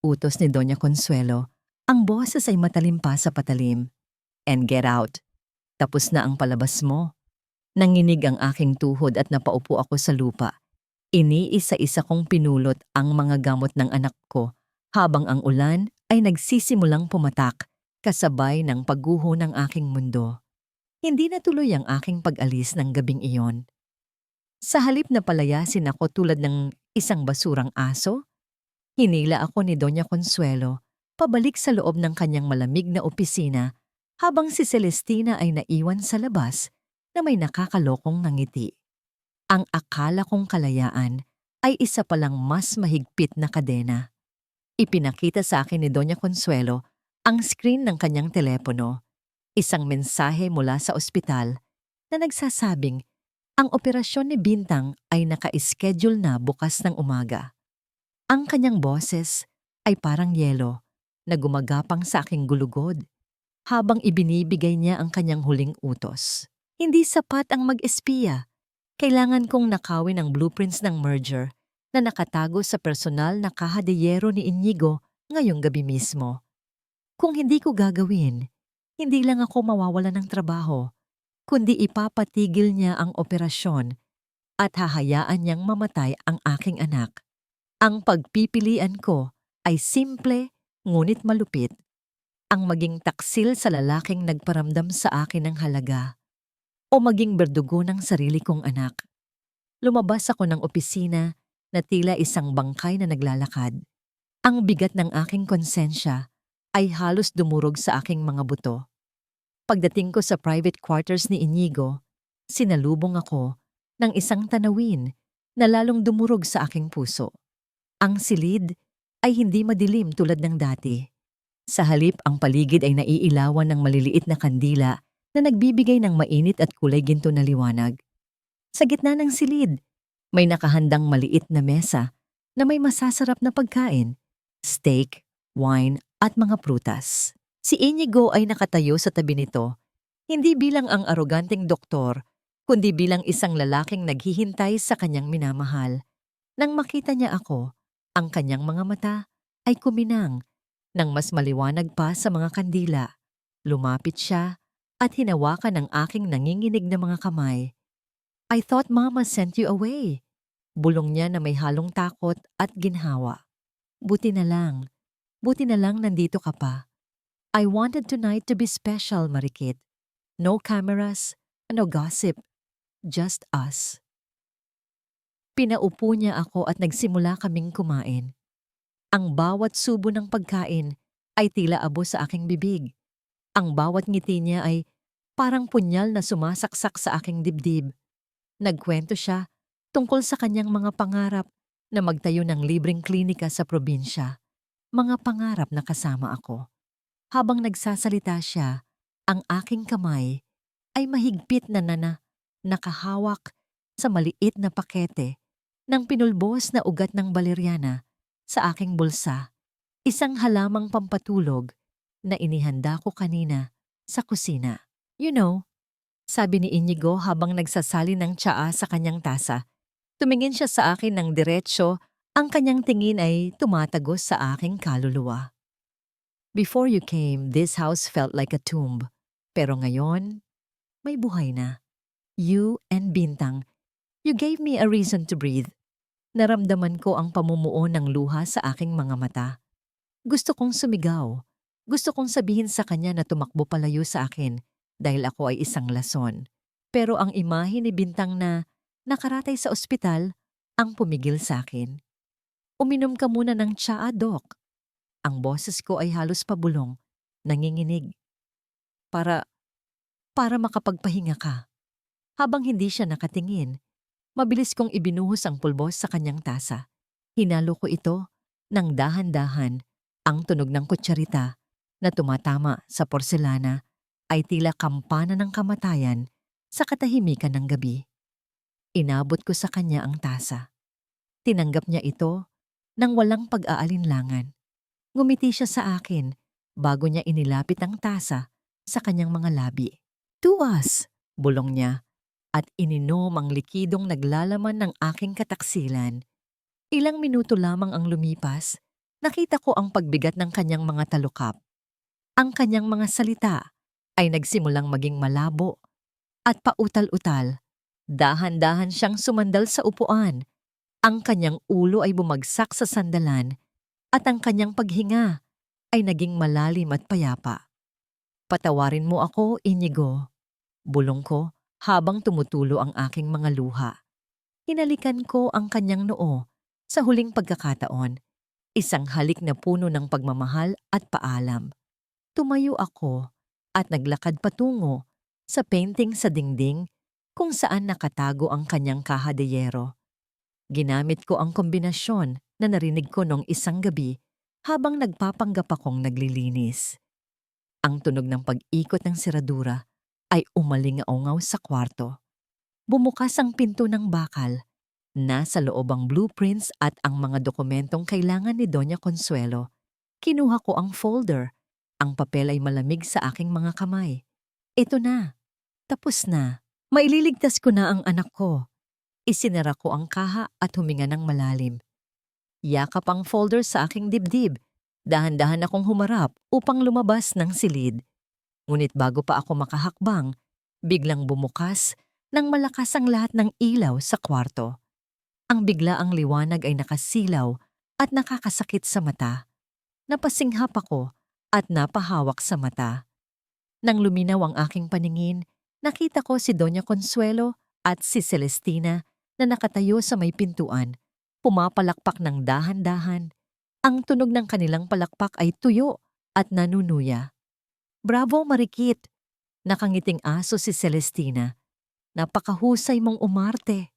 utos ni Doña Consuelo. Ang boses ay matalim pa sa patalim. And get out. Tapos na ang palabas mo. Nanginig ang aking tuhod at napaupo ako sa lupa. Iniisa-isa kong pinulot ang mga gamot ng anak ko habang ang ulan ay nagsisimulang pumatak kasabay ng pagguho ng aking mundo. Hindi natuloy ang aking pag-alis ng gabing iyon. Sa halip na palayasin ako tulad ng isang basurang aso, hinila ako ni Doña Consuelo pabalik sa loob ng kanyang malamig na opisina habang si Celestina ay naiwan sa labas na may nakakalokong ngiti. Ang akala kong kalayaan ay isa palang mas mahigpit na kadena. Ipinakita sa akin ni Doña Consuelo ang screen ng kanyang telepono, isang mensahe mula sa ospital na nagsasabing ang operasyon ni Bintang ay naka-schedule na bukas ng umaga. Ang kanyang boses ay parang yelo na gumagapang sa aking gulugod habang ibinibigay niya ang kanyang huling utos. Hindi sapat ang mag-espiya. Kailangan kong nakawin ang blueprints ng merger na nakatago sa personal na kahadeyero ni Inigo ngayong gabi mismo. Kung hindi ko gagawin, Hindi lang ako mawawala ng trabaho, kundi ipapatigil niya ang operasyon at hahayaan niyang mamatay ang aking anak. Ang pagpipilian ko ay simple ngunit malupit. Ang maging taksil sa lalaking nagparamdam sa akin ng halaga o maging berdugo ng sarili kong anak. Lumabas ako ng opisina na tila isang bangkay na naglalakad. Ang bigat ng aking konsensya ay halos dumurog sa aking mga buto. Pagdating ko sa private quarters ni Inigo, sinalubong ako ng isang tanawin na lalong dumurog sa aking puso. Ang silid ay hindi madilim tulad ng dati. Sa halip, ang paligid ay naiilawan ng maliliit na kandila na nagbibigay ng mainit at kulay ginto na liwanag. Sa gitna ng silid, may nakahandang maliit na mesa na may masasarap na pagkain, steak, wine at mga prutas. Si Inigo ay nakatayo sa tabi nito, hindi bilang ang aroganteng doktor, kundi bilang isang lalaking naghihintay sa kanyang minamahal. Nang makita niya ako, ang kanyang mga mata ay kuminang nang mas maliwanag pa sa mga kandila. Lumapit siya at hinawakan ang aking nanginginig na mga kamay. "I thought Mama sent you away." Bulong niya na may halong takot at ginhawa. Buti na lang nandito ka pa. I wanted tonight to be special, Marikit. No cameras, no gossip, just us. Pinaupo niya ako at nagsimula kaming kumain. Ang bawat subo ng pagkain ay tila abo sa aking bibig. Ang bawat ngiti niya ay parang punyal na sumasaksak sa aking dibdib. Nagkwento siya tungkol sa kanyang mga pangarap na magtayo ng libreng klinika sa probinsya. Mga pangarap na kasama ako. Habang nagsasalita siya, ang aking kamay ay mahigpit na nakahawak sa maliit na pakete ng pinulbos na ugat ng valeriana sa aking bulsa. Isang halamang pampatulog na inihanda ko kanina sa kusina. "You know," sabi ni Inigo habang nagsasali ng tsaa sa kanyang tasa. Tumingin siya sa akin ng diretsyo, ang kanyang tingin ay tumatagos sa aking kaluluwa. "Before you came, this house felt like a tomb. Pero ngayon, may buhay na. You and Bintang, you gave me a reason to breathe." Naramdaman ko ang pamumuo ng luha sa aking mga mata. Gusto kong sumigaw. Gusto kong sabihin sa kanya na tumakbo palayo sa akin dahil ako ay isang lason. Pero ang imahe ni Bintang na nakaratay sa ospital ang pumigil sa akin. "Uminom ka muna ng tsaa, Doc." Ang boses ko ay halos pabulong, nanginginig. Para makapagpahinga ka." Habang hindi siya nakatingin, mabilis kong ibinuhos ang pulbos sa kanyang tasa. Hinalo ko ito ng dahan-dahan. Ang tunog ng kutsarita na tumatama sa porselana ay tila kampana ng kamatayan sa katahimikan ng gabi. Inabot ko sa kanya ang tasa. Tinanggap niya ito nang walang pag-aalinlangan. Ngumiti siya sa akin bago niya inilapit ang tasa sa kanyang mga labi. "To us," bulong niya, at ininom ang likidong naglalaman ng aking kataksilan. Ilang minuto lamang ang lumipas, nakita ko ang pagbigat ng kanyang mga talukap. Ang kanyang mga salita ay nagsimulang maging malabo at pautal-utal. Dahan-dahan siyang sumandal sa upuan. Ang kanyang ulo ay bumagsak sa sandalan at ang kanyang paghinga ay naging malalim at payapa. "Patawarin mo ako, Inigo," bulong ko habang tumutulo ang aking mga luha. Hinalikan ko ang kanyang noo sa huling pagkakataon, isang halik na puno ng pagmamahal at paalam. Tumayo ako at naglakad patungo sa painting sa dingding kung saan nakatago ang kanyang kaha de yero. Ginamit ko ang kombinasyon na narinig ko nung isang gabi habang nagpapanggap akong naglilinis. Ang tunog ng pag-ikot ng seradura ay umalingaungaw sa kwarto. Bumukas ang pinto ng bakal. Nasa loob ang blueprints at ang mga dokumentong kailangan ni Doña Consuelo. Kinuha ko ang folder. Ang papel ay malamig sa aking mga kamay. Ito na. Tapos na. Maililigtas ko na ang anak ko. Isinara ko ang kaha at huminga ng malalim. Yakap ang folder sa aking dibdib. Dahan-dahan akong humarap upang lumabas ng silid. Ngunit bago pa ako makahakbang, biglang bumukas nang malakas ang lahat ng ilaw sa kwarto. Ang biglaang liwanag ay nakasilaw at nakakasakit sa mata. Napasinghap ako at napahawak sa mata. Nang luminaw ang aking paningin, nakita ko si Doña Consuelo at si Celestina na nakatayo sa may pintuan, pumapalakpak ng dahan-dahan. Ang tunog ng kanilang palakpak ay tuyo at nanunuya. "Bravo, Marikit!" Nakangiting aso si Celestina. "Napakahusay mong umarte."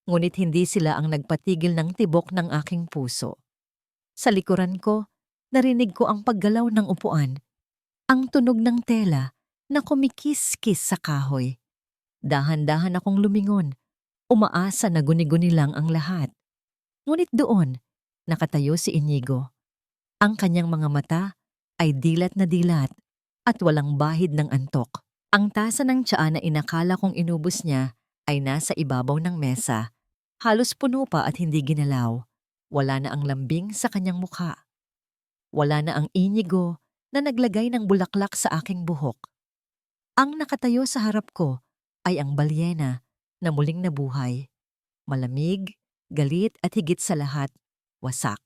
Ngunit hindi sila ang nagpatigil ng tibok ng aking puso. Sa likuran ko, narinig ko ang paggalaw ng upuan, ang tunog ng tela na kumikis-kis sa kahoy. Dahan-dahan akong lumingon, umaasa na guni-guni lang ang lahat. Ngunit doon, nakatayo si Inigo. Ang kanyang mga mata ay dilat na dilat at walang bahid ng antok. Ang tasa ng tsaa na inakala kong inubos niya ay nasa ibabaw ng mesa. Halos puno pa at hindi ginalaw. Wala na ang lambing sa kanyang mukha. Wala na ang Inigo na naglagay ng bulaklak sa aking buhok. Ang nakatayo sa harap ko ay ang balyena na muling nabuhay. Malamig, galit at higit sa lahat, wasak.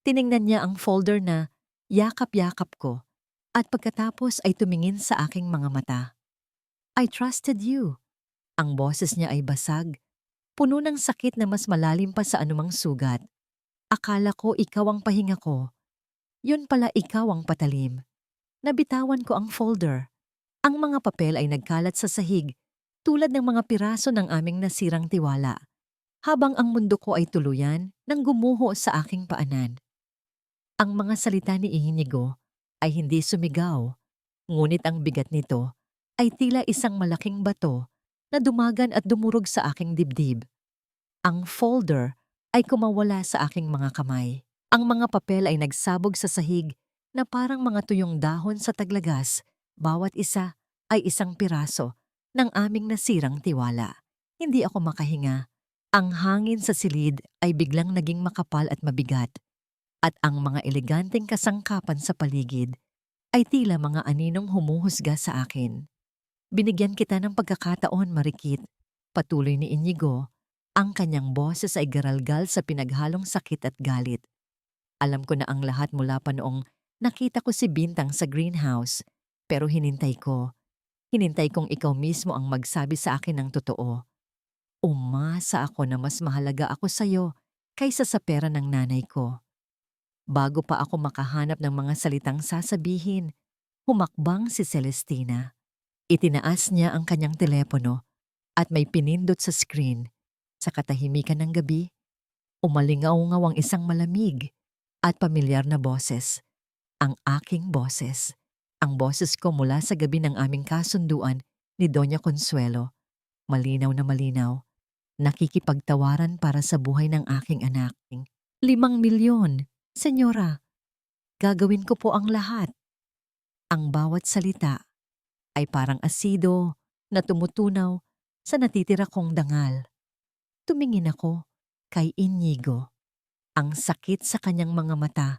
Tiningnan niya ang folder na yakap-yakap ko at pagkatapos ay tumingin sa aking mga mata. "I trusted you." Ang boses niya ay basag, puno ng sakit na mas malalim pa sa anumang sugat. "Akala ko ikaw ang pahinga ko. Yun pala ikaw ang patalim." Nabitawan ko ang folder. Ang mga papel ay nagkalat sa sahig, tulad ng mga piraso ng aming nasirang tiwala, habang ang mundo ko ay tuluyan nang gumuho sa aking paanan. Ang mga salita ni Inigo ay hindi sumigaw, ngunit ang bigat nito ay tila isang malaking bato na dumagan at dumurog sa aking dibdib. Ang folder ay kumawala sa aking mga kamay. Ang mga papel ay nagsabog sa sahig na parang mga tuyong dahon sa taglagas. Bawat isa ay isang piraso ng aming nasirang tiwala. Hindi ako makahinga. Ang hangin sa silid ay biglang naging makapal at mabigat, at ang mga eleganteng kasangkapan sa paligid ay tila mga aninong humuhusga sa akin. "Binigyan kita ng pagkakataon, Marikit." Patuloy ni Inigo. Ang kanyang boses ay garalgal sa pinaghalong sakit at galit. "Alam ko na ang lahat mula pa noong nakita ko si Bintang sa greenhouse, pero hinintay ko. Hinintay kong ikaw mismo ang magsabi sa akin ng totoo. Umasa ako na mas mahalaga ako sa'yo kaysa sa pera ng nanay ko." Bago pa ako makahanap ng mga salitang sasabihin, humakbang si Celestina. Itinaas niya ang kanyang telepono at may pinindot sa screen. Sa katahimikan ng gabi, umalingaw-ngaw ang isang malamig at pamilyar na boses. Ang aking boses. Ang boses ko mula sa gabi ng aming kasunduan ni Doña Consuelo. Malinaw na malinaw. Nakikipagtawaran para sa buhay ng aking anak. 5 milyon, Senyora. Gagawin ko po ang lahat. Ang bawat salita ay parang asido na tumutunaw sa natitira kong dangal. Tumingin ako kay Inigo. Ang sakit sa kanyang mga mata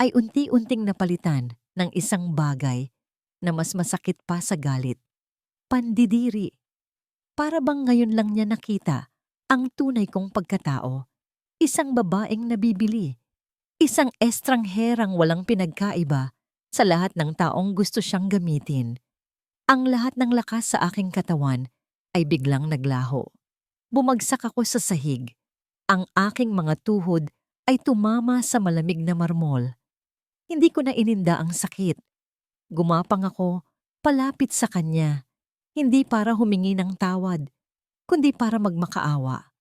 ay unti-unting napalitan ng isang bagay na mas masakit pa sa galit. Pandidiri. Para bang ngayon lang niya nakita ang tunay kong pagkatao. Isang babaeng nabibili. Isang estrangherang walang pinagkaiba sa lahat ng taong gusto siyang gamitin. Ang lahat ng lakas sa aking katawan ay biglang naglaho. Bumagsak ako sa sahig. Ang aking mga tuhod ay tumama sa malamig na marmol. Hindi ko na ininda ang sakit. Gumapang ako palapit sa kanya, hindi para humingi ng tawad, kundi para magmakaawa.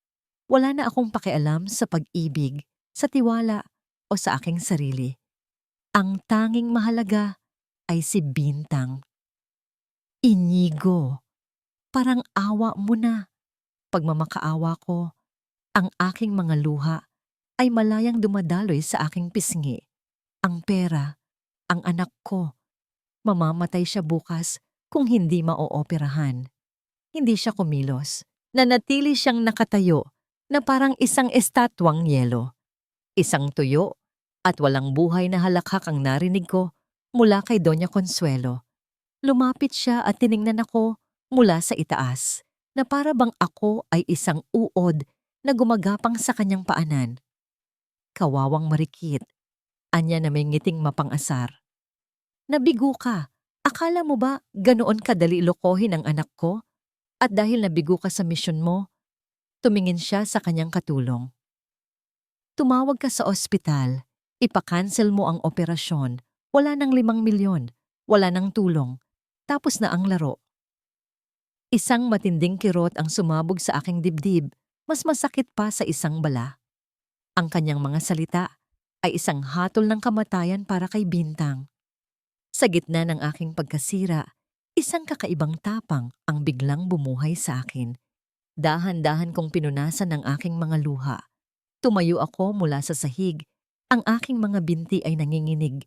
Wala na akong pakialam sa pag-ibig, sa tiwala o sa aking sarili. Ang tanging mahalaga ay si Bintang. "Inigo, parang awa mo na." Pagmamakaawa ko, ang aking mga luha ay malayang dumadaloy sa aking pisngi. Ang pera, ang anak ko, mamamatay siya bukas kung hindi maooperahan. Hindi siya kumilos. Nanatili siyang nakatayo na parang isang estatwang yelo. Isang tuyo at walang buhay na halakhak ang narinig ko mula kay Doña Consuelo. Lumapit siya at tiningnan ako mula sa itaas, na para bang ako ay isang uod na gumagapang sa kanyang paanan. Kawawang marikit, anya na may ngiting mapang-asar. Nabigo ka. Akala mo ba ganoon kadali lokohin ang anak ko? At dahil nabigo ka sa misyon mo, tumingin siya sa kanyang katulong. Tumawag ka sa ospital, ipakancel mo ang operasyon, wala nang 5 milyon, wala nang tulong, tapos na ang laro. Isang matinding kirot ang sumabog sa aking dibdib, mas masakit pa sa isang bala. Ang kanyang mga salita ay isang hatol ng kamatayan para kay Bintang. Sa gitna ng aking pagkasira, isang kakaibang tapang ang biglang bumuhay sa akin. Dahan-dahan kong pinunasan ang aking mga luha. Tumayo ako mula sa sahig. Ang aking mga binti ay nanginginig,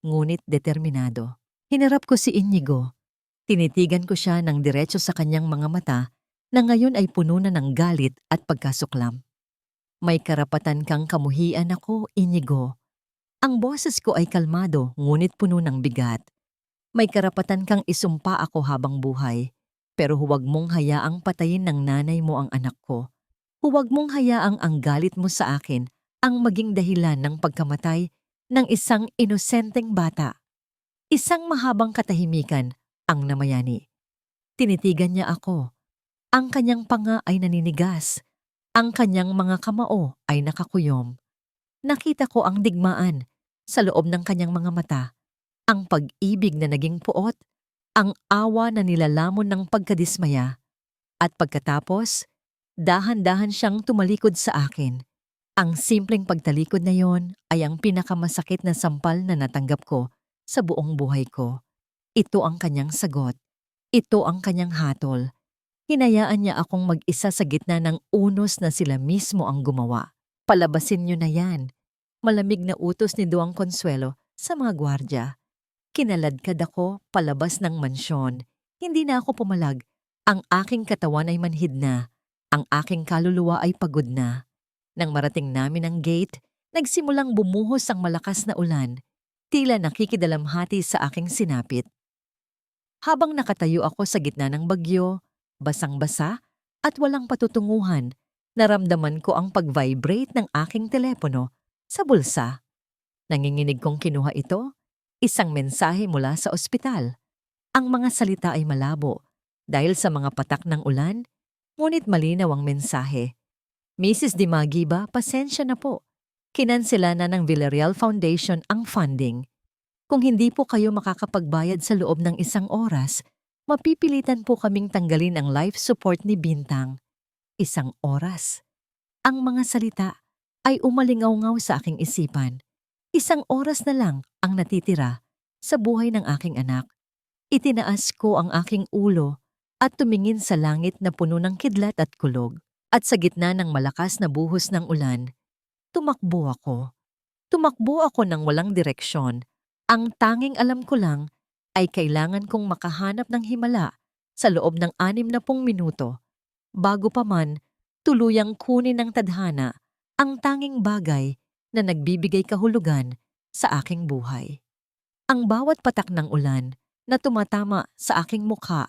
ngunit determinado. Hinarap ko si Inigo. Tinitigan ko siya ng diretso sa kanyang mga mata na ngayon ay puno na ng galit at pagkasuklam. May karapatan kang kamuhian ako, Inigo. Ang boses ko ay kalmado ngunit puno ng bigat. May karapatan kang isumpa ako habang buhay, pero huwag mong hayaang patayin ng nanay mo ang anak ko. Huwag mong hayaang ang galit mo sa akin ang maging dahilan ng pagkamatay ng isang inosenteng bata. Isang mahabang katahimikan ang namayani. Tinitigan niya ako. Ang kanyang panga ay naninigas. Ang kanyang mga kamao ay nakakuyom. Nakita ko ang digmaan sa loob ng kanyang mga mata, ang pag-ibig na naging puot, ang awa na nilalamon ng pagkadismaya. At pagkatapos, dahan-dahan siyang tumalikod sa akin. Ang simpleng pagtalikod na yon ay ang pinakamasakit na sampal na natanggap ko sa buong buhay ko. Ito ang kanyang sagot. Ito ang kanyang hatol. Hinayaan niya akong mag-isa sa gitna ng unos na sila mismo ang gumawa. Palabasin niyo na yan. Malamig na utos ni Doang Consuelo sa mga gwardya. Kinaladkad ako palabas ng mansyon. Hindi na ako pumalag. Ang aking katawan ay manhid na. Ang aking kaluluwa ay pagod na. Nang marating namin ang gate, nagsimulang bumuhos ang malakas na ulan. Tila nakikidalamhati sa aking sinapit. Habang nakatayo ako sa gitna ng bagyo, basang-basa at walang patutunguhan, naramdaman ko ang pag-vibrate ng aking telepono sa bulsa. Nanginginig kong kinuha ito, isang mensahe mula sa ospital. Ang mga salita ay malabo dahil sa mga patak ng ulan, ngunit malinaw ang mensahe. Mrs. Dimagiba, pasensya na po. Kinansela na ng Villarreal Foundation ang funding. Kung hindi po kayo makakapagbayad sa loob ng 1 oras, mapipilitan po kaming tanggalin ang life support ni Bintang. 1 oras. Ang mga salita ay umalingaw-ngaw sa aking isipan. 1 oras na lang ang natitira sa buhay ng aking anak. Itinaas ko ang aking ulo at tumingin sa langit na puno ng kidlat at kulog. At sa gitna ng malakas na buhos ng ulan, tumakbo ako. Tumakbo ako ng walang direksyon. Ang tanging alam ko lang ay kailangan kong makahanap ng himala sa loob ng 60 minuto bago pa man tuluyang kunin ng tadhana ang tanging bagay na nagbibigay kahulugan sa aking buhay. Ang bawat patak ng ulan na tumatama sa aking mukha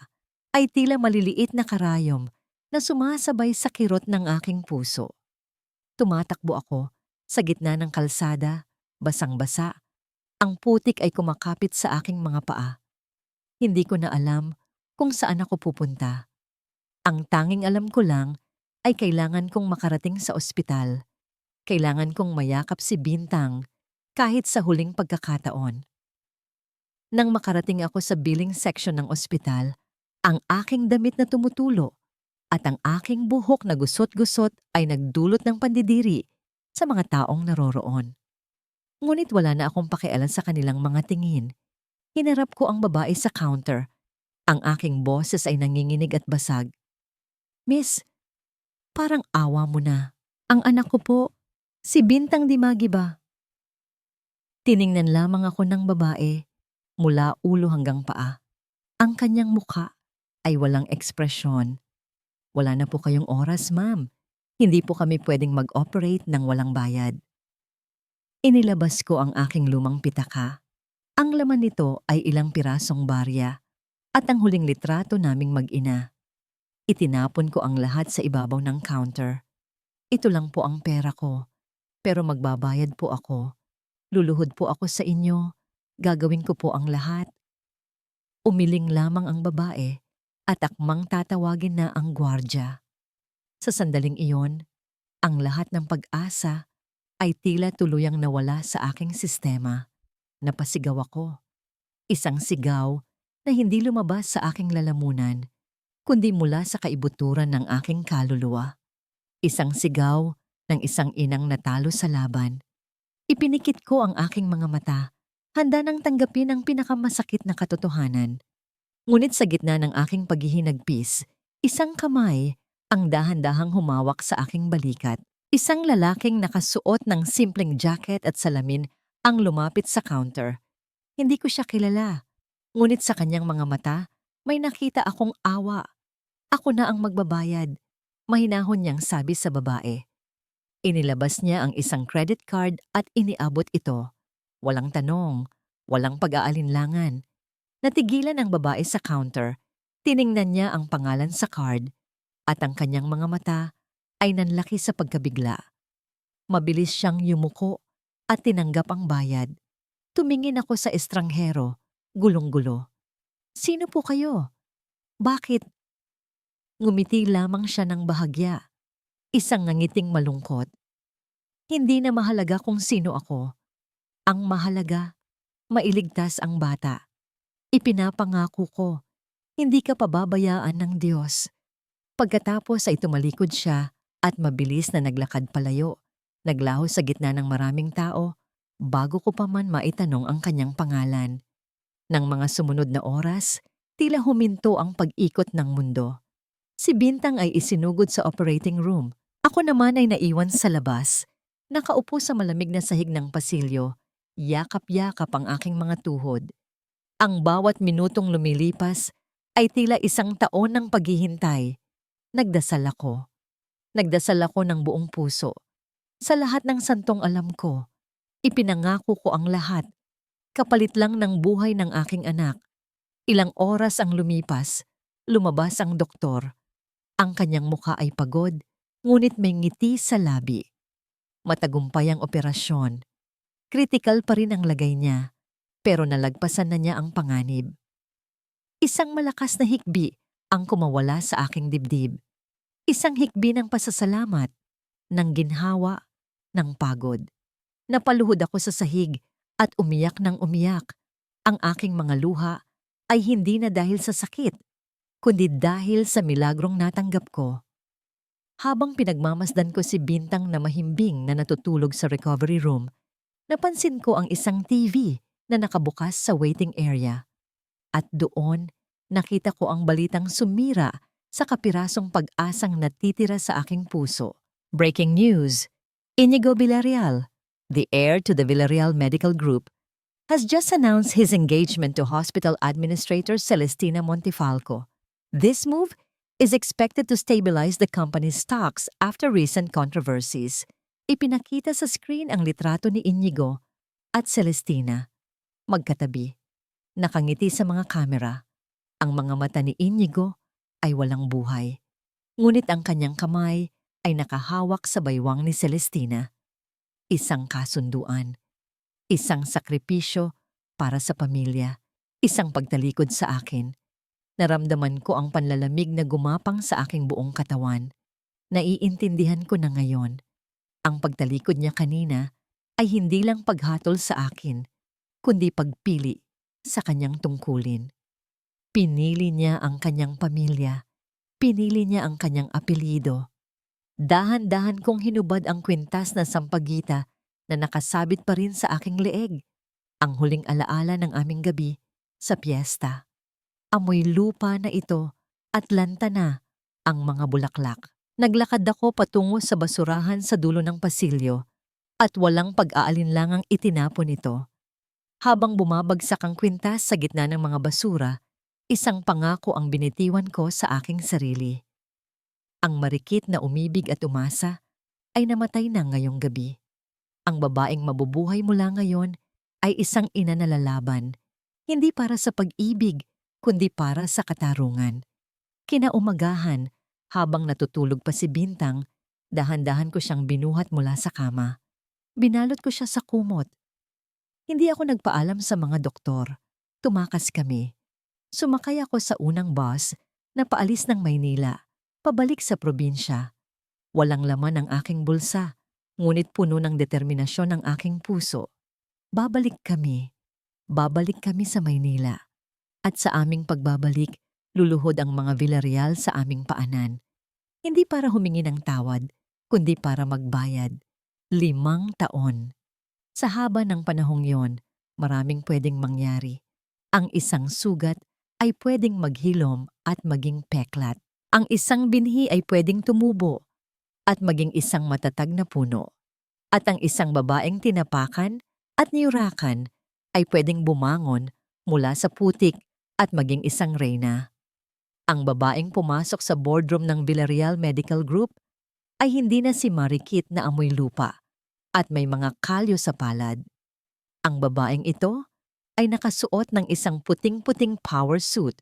ay tila maliliit na karayom na sumasabay sa kirot ng aking puso. Tumatakbo ako sa gitna ng kalsada, basang-basa. Ang putik ay kumakapit sa aking mga paa. Hindi ko na alam kung saan ako pupunta. Ang tanging alam ko lang ay kailangan kong makarating sa ospital. Kailangan kong mayakap si Bintang kahit sa huling pagkakataon. Nang makarating ako sa billing section ng ospital, ang aking damit na tumutulo at ang aking buhok na gusot-gusot ay nagdulot ng pandidiri sa mga taong naroroon. Ngunit wala na akong pakialam sa kanilang mga tingin. Hinarap ko ang babae sa counter. Ang aking boses ay nanginginig at basag. Miss, parang awa mo na. Ang anak ko po, si Bintang Dimagiba. Tiningnan lamang ako ng babae mula ulo hanggang paa. Ang kanyang mukha ay walang ekspresyon. Wala na po kayong oras, ma'am. Hindi po kami pwedeng mag-operate ng walang bayad. Inilabas ko ang aking lumang pitaka. Ang laman nito ay ilang pirasong barya at ang huling litrato naming mag-ina. Itinapon ko ang lahat sa ibabaw ng counter. Ito lang po ang pera ko, pero magbabayad po ako. Luluhod po ako sa inyo. Gagawin ko po ang lahat. Umiling lamang ang babae at akmang tatawagin na ang gwardya. Sa sandaling iyon, ang lahat ng pag-asa ay tila tuluyang nawala sa aking sistema. Napasigaw ako. Isang sigaw na hindi lumabas sa aking lalamunan, kundi mula sa kaibuturan ng aking kaluluwa. Isang sigaw ng isang inang natalo sa laban. Ipinikit ko ang aking mga mata, handa nang tanggapin ang pinakamasakit na katotohanan. Ngunit sa gitna ng aking paghihinagpis, isang kamay ang dahan-dahang humawak sa aking balikat. Isang lalaking nakasuot ng simpleng jacket at salamin ang lumapit sa counter. Hindi ko siya kilala, ngunit sa kanyang mga mata, may nakita akong awa. Ako na ang magbabayad, mahinahon niyang sabi sa babae. Inilabas niya ang isang credit card at iniabot ito. Walang tanong, walang pag-aalinlangan. Natigilan ang babae sa counter, tiningnan niya ang pangalan sa card, at ang kanyang mga mata ay nanlaki sa pagkabigla. Mabilis siyang yumuko at tinanggap ang bayad. Tumingin ako sa estranghero, gulong-gulo. Sino po kayo? Bakit? Ngumiti lamang siya ng bahagya. Isang ngangiting malungkot. Hindi na mahalaga kung sino ako. Ang mahalaga, mailigtas ang bata. Ipinapangako ko, hindi ka pababayaan ng Diyos. Pagkatapos ay tumalikod siya at mabilis na naglakad palayo. Naglaho sa gitna ng maraming tao bago ko pa man maitanong ang kanyang pangalan. Nang mga sumunod na oras, tila huminto ang pag-ikot ng mundo. Si Bintang ay isinugod sa operating room. Ako naman ay naiwan sa labas. Nakaupo sa malamig na sahig ng pasilyo. Yakap-yakap ang aking mga tuhod. Ang bawat minutong lumilipas ay tila isang taon ng paghihintay. Nagdasal ako. Nagdasal ako ng buong puso. Sa lahat ng santong alam ko, ipinangako ko ang lahat. Kapalit lang ng buhay ng aking anak. Ilang oras ang lumipas, lumabas ang doktor. Ang kanyang mukha ay pagod, ngunit may ngiti sa labi. Matagumpay ang operasyon. Kritikal pa rin ang lagay niya, pero nalagpasan na niya ang panganib. Isang malakas na hikbi ang kumawala sa aking dibdib. Isang hikbi ng pasasalamat, ng ginhawa, ng pagod. Napaluhod ako sa sahig at umiyak ng umiyak. Ang aking mga luha ay hindi na dahil sa sakit, kundi dahil sa milagrong natanggap ko. Habang pinagmamasdan ko si Bintang na mahimbing na natutulog sa recovery room, napansin ko ang isang TV na nakabukas sa waiting area. At doon, nakita ko ang balitang sumira sa kapirasong pag-asang natitira sa aking puso. Breaking news! Inigo Villarreal, the heir to the Villarreal Medical Group, has just announced his engagement to Hospital Administrator Celestina Montefalco. This move is expected to stabilize the company's stocks after recent controversies. Ipinakita sa screen ang litrato ni Inigo at Celestina. Magkatabi, nakangiti sa mga kamera. Ang mga mata ni Inigo ay walang buhay. Ngunit ang kanyang kamay ay nakahawak sa baywang ni Celestina. Isang kasunduan, isang sakripisyo para sa pamilya, isang pagtalikod sa akin. Naramdaman ko ang panlalamig na gumapang sa aking buong katawan. Naiintindihan ko na ngayon. Ang pagtalikod niya kanina ay hindi lang paghatol sa akin, kundi pagpili sa kanyang tungkulin. Pinili niya ang kanyang pamilya. Pinili niya ang kanyang apelyido. Dahan-dahan kong hinubad ang kwintas na sampagita na nakasabit pa rin sa aking leeg. Ang huling alaala ng aming gabi sa piyesta. Amoy lupa na ito at lanta na ang mga bulaklak. Naglakad ako patungo sa basurahan sa dulo ng pasilyo at walang pag-aalinlangang itinapon ito. Habang bumabagsak ang kwintas sa gitna ng mga basura, isang pangako ang binitiwan ko sa aking sarili. Ang marikit na umibig at umasa ay namatay na ngayong gabi. Ang babaeng mabubuhay mula ngayon ay isang ina na lalaban, hindi para sa pag-ibig, kundi para sa katarungan. Kinaumagahan, habang natutulog pa si Bintang, dahan-dahan ko siyang binuhat mula sa kama. Binalot ko siya sa kumot. Hindi ako nagpaalam sa mga doktor. Tumakas kami. Sumakay ako sa unang bus na paalis ng Maynila, pabalik sa probinsya. Walang laman ang aking bulsa, ngunit puno ng determinasyon ang aking puso. Babalik kami. Babalik kami sa Maynila. At sa aming pagbabalik, luluhod ang mga Villarreal sa aming paanan. Hindi para humingi ng tawad, kundi para magbayad. 5 taon. Sa haba ng panahong yon, maraming pwedeng mangyari. Ang isang sugat ay pwedeng maghilom at maging peklat. Ang isang binhi ay pwedeng tumubo at maging isang matatag na puno. At ang isang babaeng tinapakan at niyurakan ay pwedeng bumangon mula sa putik at maging isang reyna. Ang babaeng pumasok sa boardroom ng Villarreal Medical Group ay hindi na si Marikit na amoy lupa at may mga kalyo sa palad. Ang babaeng ito ay nakasuot ng isang puting-puting power suit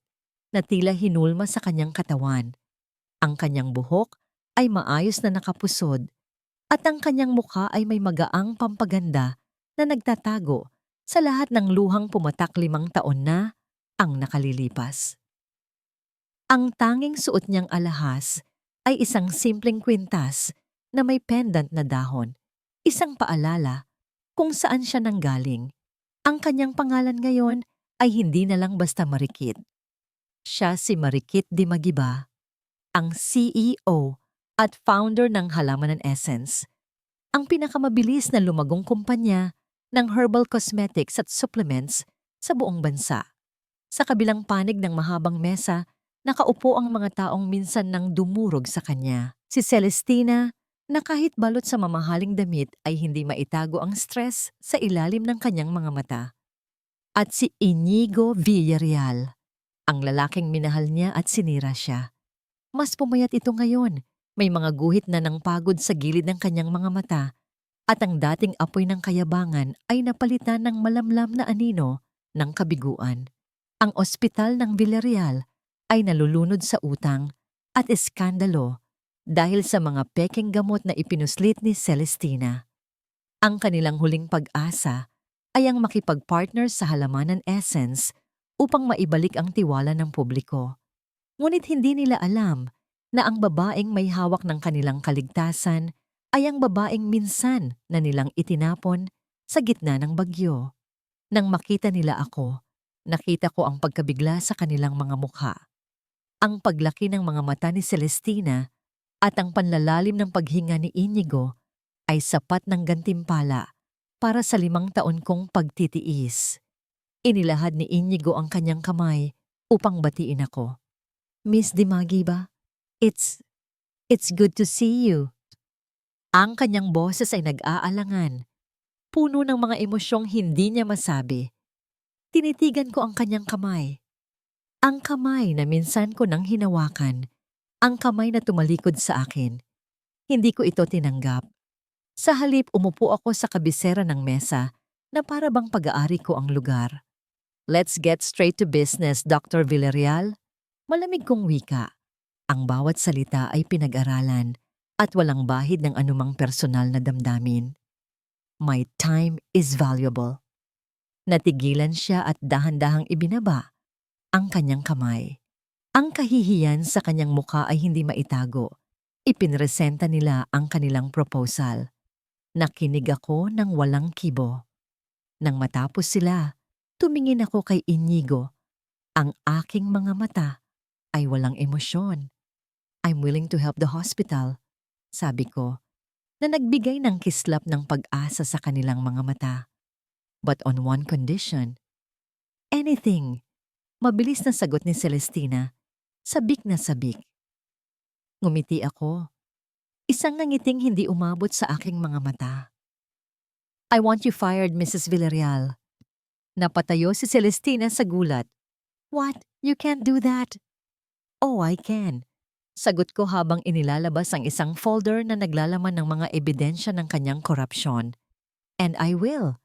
na tila hinulma sa kanyang katawan. Ang kanyang buhok ay maayos na nakapusod at ang kanyang mukha ay may magaang pampaganda na nagtatago sa lahat ng luhang pumatak 5 taon na ang nakalilipas. Ang tanging suot niyang alahas ay isang simpleng kwintas na may pendant na dahon, isang paalala kung saan siya nanggaling. Ang kanyang pangalan ngayon ay hindi na lang basta Marikit. Siya si Marikit de Magiba, ang CEO at founder ng Halamanan Essence, ang pinakamabilis na lumagong kumpanya ng herbal cosmetics at supplements sa buong bansa. Sa kabilang panig ng mahabang mesa, nakaupo ang mga taong minsan nang dumurog sa kanya. Si Celestina, na kahit balot sa mamahaling damit ay hindi maitago ang stress sa ilalim ng kanyang mga mata. At si Inigo Villarreal, ang lalaking minahal niya at sinira siya. Mas pumayat ito ngayon, may mga guhit na ng pagod sa gilid ng kanyang mga mata, at ang dating apoy ng kayabangan ay napalitan ng malamlam na anino ng kabiguan. Ang ospital ng Villarreal ay nalulunod sa utang at eskandalo dahil sa mga pekeng gamot na ipinuslit ni Celestina. Ang kanilang huling pag-asa ay ang makipag-partner sa Halamanan Essence upang maibalik ang tiwala ng publiko. Ngunit hindi nila alam na ang babaeng may hawak ng kanilang kaligtasan ay ang babaeng minsan na nilang itinapon sa gitna ng bagyo. Nang makita nila ako, nakita ko ang pagkabigla sa kanilang mga mukha. Ang paglaki ng mga mata ni Celestina at ang panlalalim ng paghinga ni Inigo ay sapat ng gantimpala para sa 5 taon kong pagtitiis. Inilahad ni Inigo ang kanyang kamay upang batiin ako. Miss de Magiba, it's good to see you. Ang kanyang boses ay nag-aalangan, puno ng mga emosyong hindi niya masabi. Tinitigan ko ang kanyang kamay. Ang kamay na minsan ko nang hinawakan, ang kamay na tumalikod sa akin. Hindi ko ito tinanggap. Sa halip umupo ako sa kabisera ng mesa na para bang pag-aari ko ang lugar. Let's get straight to business, Dr. Villarreal. Malamig kong wika. Ang bawat salita ay pinag-aralan at walang bahid ng anumang personal na damdamin. My time is valuable. Natigilan siya at dahan-dahang ibinaba ang kanyang kamay. Ang kahihiyan sa kanyang mukha ay hindi maitago. Ipinresenta nila ang kanilang proposal. Nakinig ako ng walang kibo. Nang matapos sila, tumingin ako kay Inigo. Ang aking mga mata ay walang emosyon. I'm willing to help the hospital, sabi ko, na nagbigay ng kislap ng pag-asa sa kanilang mga mata. But on one condition. Anything. Mabilis na sagot ni Celestina, sabik na sabik. Ngumiti ako. Isang nangiting hindi umabot sa aking mga mata. I want you fired, Mrs. Villarreal. Napatayo si Celestina sa gulat. What? You can't do that. Oh, I can. Sagot ko habang inilalabas ang isang folder na naglalaman ng mga ebidensya ng kanyang korupsyon. And I will.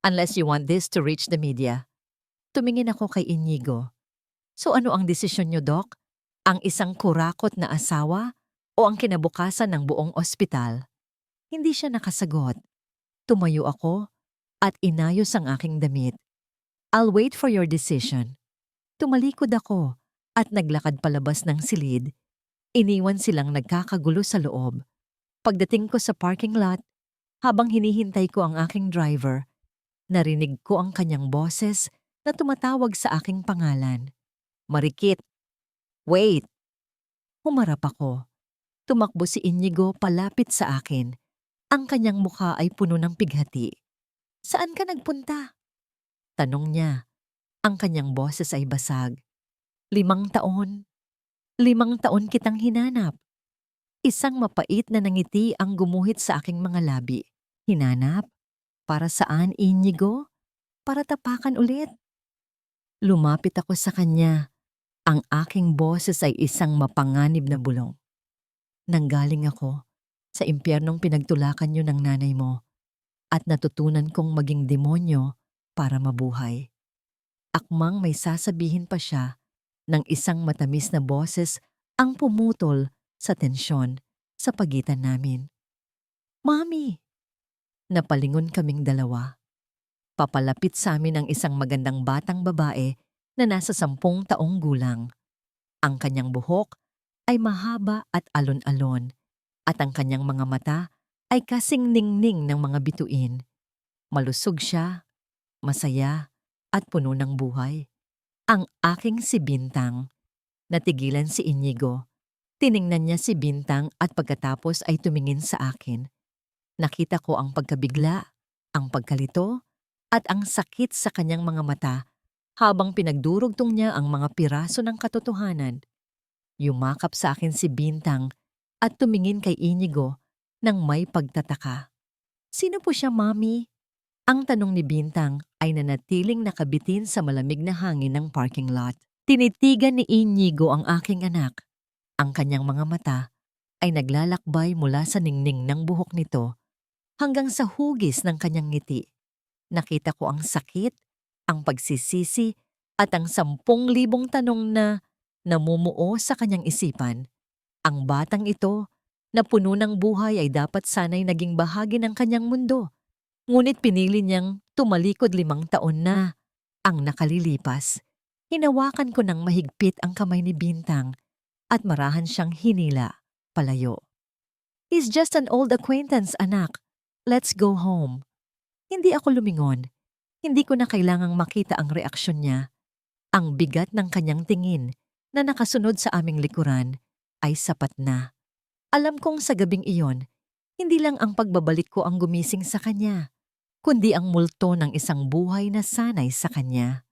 Unless you want this to reach the media. Tumingin ako kay Inigo. So ano ang desisyon niyo, Doc? Ang isang kurakot na asawa o ang kinabukasan ng buong ospital? Hindi siya nakasagot. Tumayo ako at inayos ang aking damit. I'll wait for your decision. Tumalikod ako at naglakad palabas ng silid. Iniwan silang nagkakagulo sa loob. Pagdating ko sa parking lot, habang hinihintay ko ang aking driver, narinig ko ang kanyang boses na tumatawag sa aking pangalan. Marikit! Wait! Humarap ako. Tumakbo si Inigo palapit sa akin. Ang kanyang mukha ay puno ng pighati. Saan ka nagpunta? Tanong niya. Ang kanyang boses ay basag. 5 taon. 5 taon kitang hinanap. Isang mapait na nangiti ang gumuhit sa aking mga labi. Hinanap? Para saan, Inigo? Para tapakan ulit. Lumapit ako sa kanya. Ang aking boses ay isang mapanganib na bulong. Nanggaling ako sa impyernong pinagtulakan niyo ng nanay mo at natutunan kong maging demonyo para mabuhay. Akmang may sasabihin pa siya ng isang matamis na boses ang pumutol sa tensyon sa pagitan namin. Mami! Napalingon kaming dalawa. Papalapit sa amin ang isang magandang batang babae na nasa 10 taong gulang. Ang kanyang buhok ay mahaba at alon-alon at ang kanyang mga mata ay kasing ningning ng mga bituin. Malusog siya, masaya at puno ng buhay. Ang aking si Bintang. Natigilan si Inigo. Tiningnan niya si Bintang at pagkatapos ay tumingin sa akin. Nakita ko ang pagkabigla, ang pagkalito, at ang sakit sa kanyang mga mata habang pinagdurugtong niya ang mga piraso ng katotohanan. Yumakap sa akin si Bintang at tumingin kay Inigo nang may pagtataka. Sino po siya, Mami? Ang tanong ni Bintang ay nanatiling nakabitin sa malamig na hangin ng parking lot. Tinitigan ni Inigo ang aking anak. Ang kanyang mga mata ay naglalakbay mula sa ningning ng buhok nito hanggang sa hugis ng kanyang ngiti. Nakita ko ang sakit, ang pagsisisi at ang 10,000 tanong na namumuo sa kanyang isipan. Ang batang ito na puno ng buhay ay dapat sana'y naging bahagi ng kanyang mundo. Ngunit pinili niyang tumalikod 5 taon na ang nakalilipas. Hinawakan ko ng mahigpit ang kamay ni Bintang at marahan siyang hinila palayo. He's just an old acquaintance, anak. Let's go home. Hindi ako lumingon. Hindi ko na kailangang makita ang reaksyon niya. Ang bigat ng kanyang tingin na nakasunod sa aming likuran ay sapat na. Alam kong sa gabing iyon, hindi lang ang pagbabalik ko ang gumising sa kanya, kundi ang multo ng isang buhay na sanay sa kanya.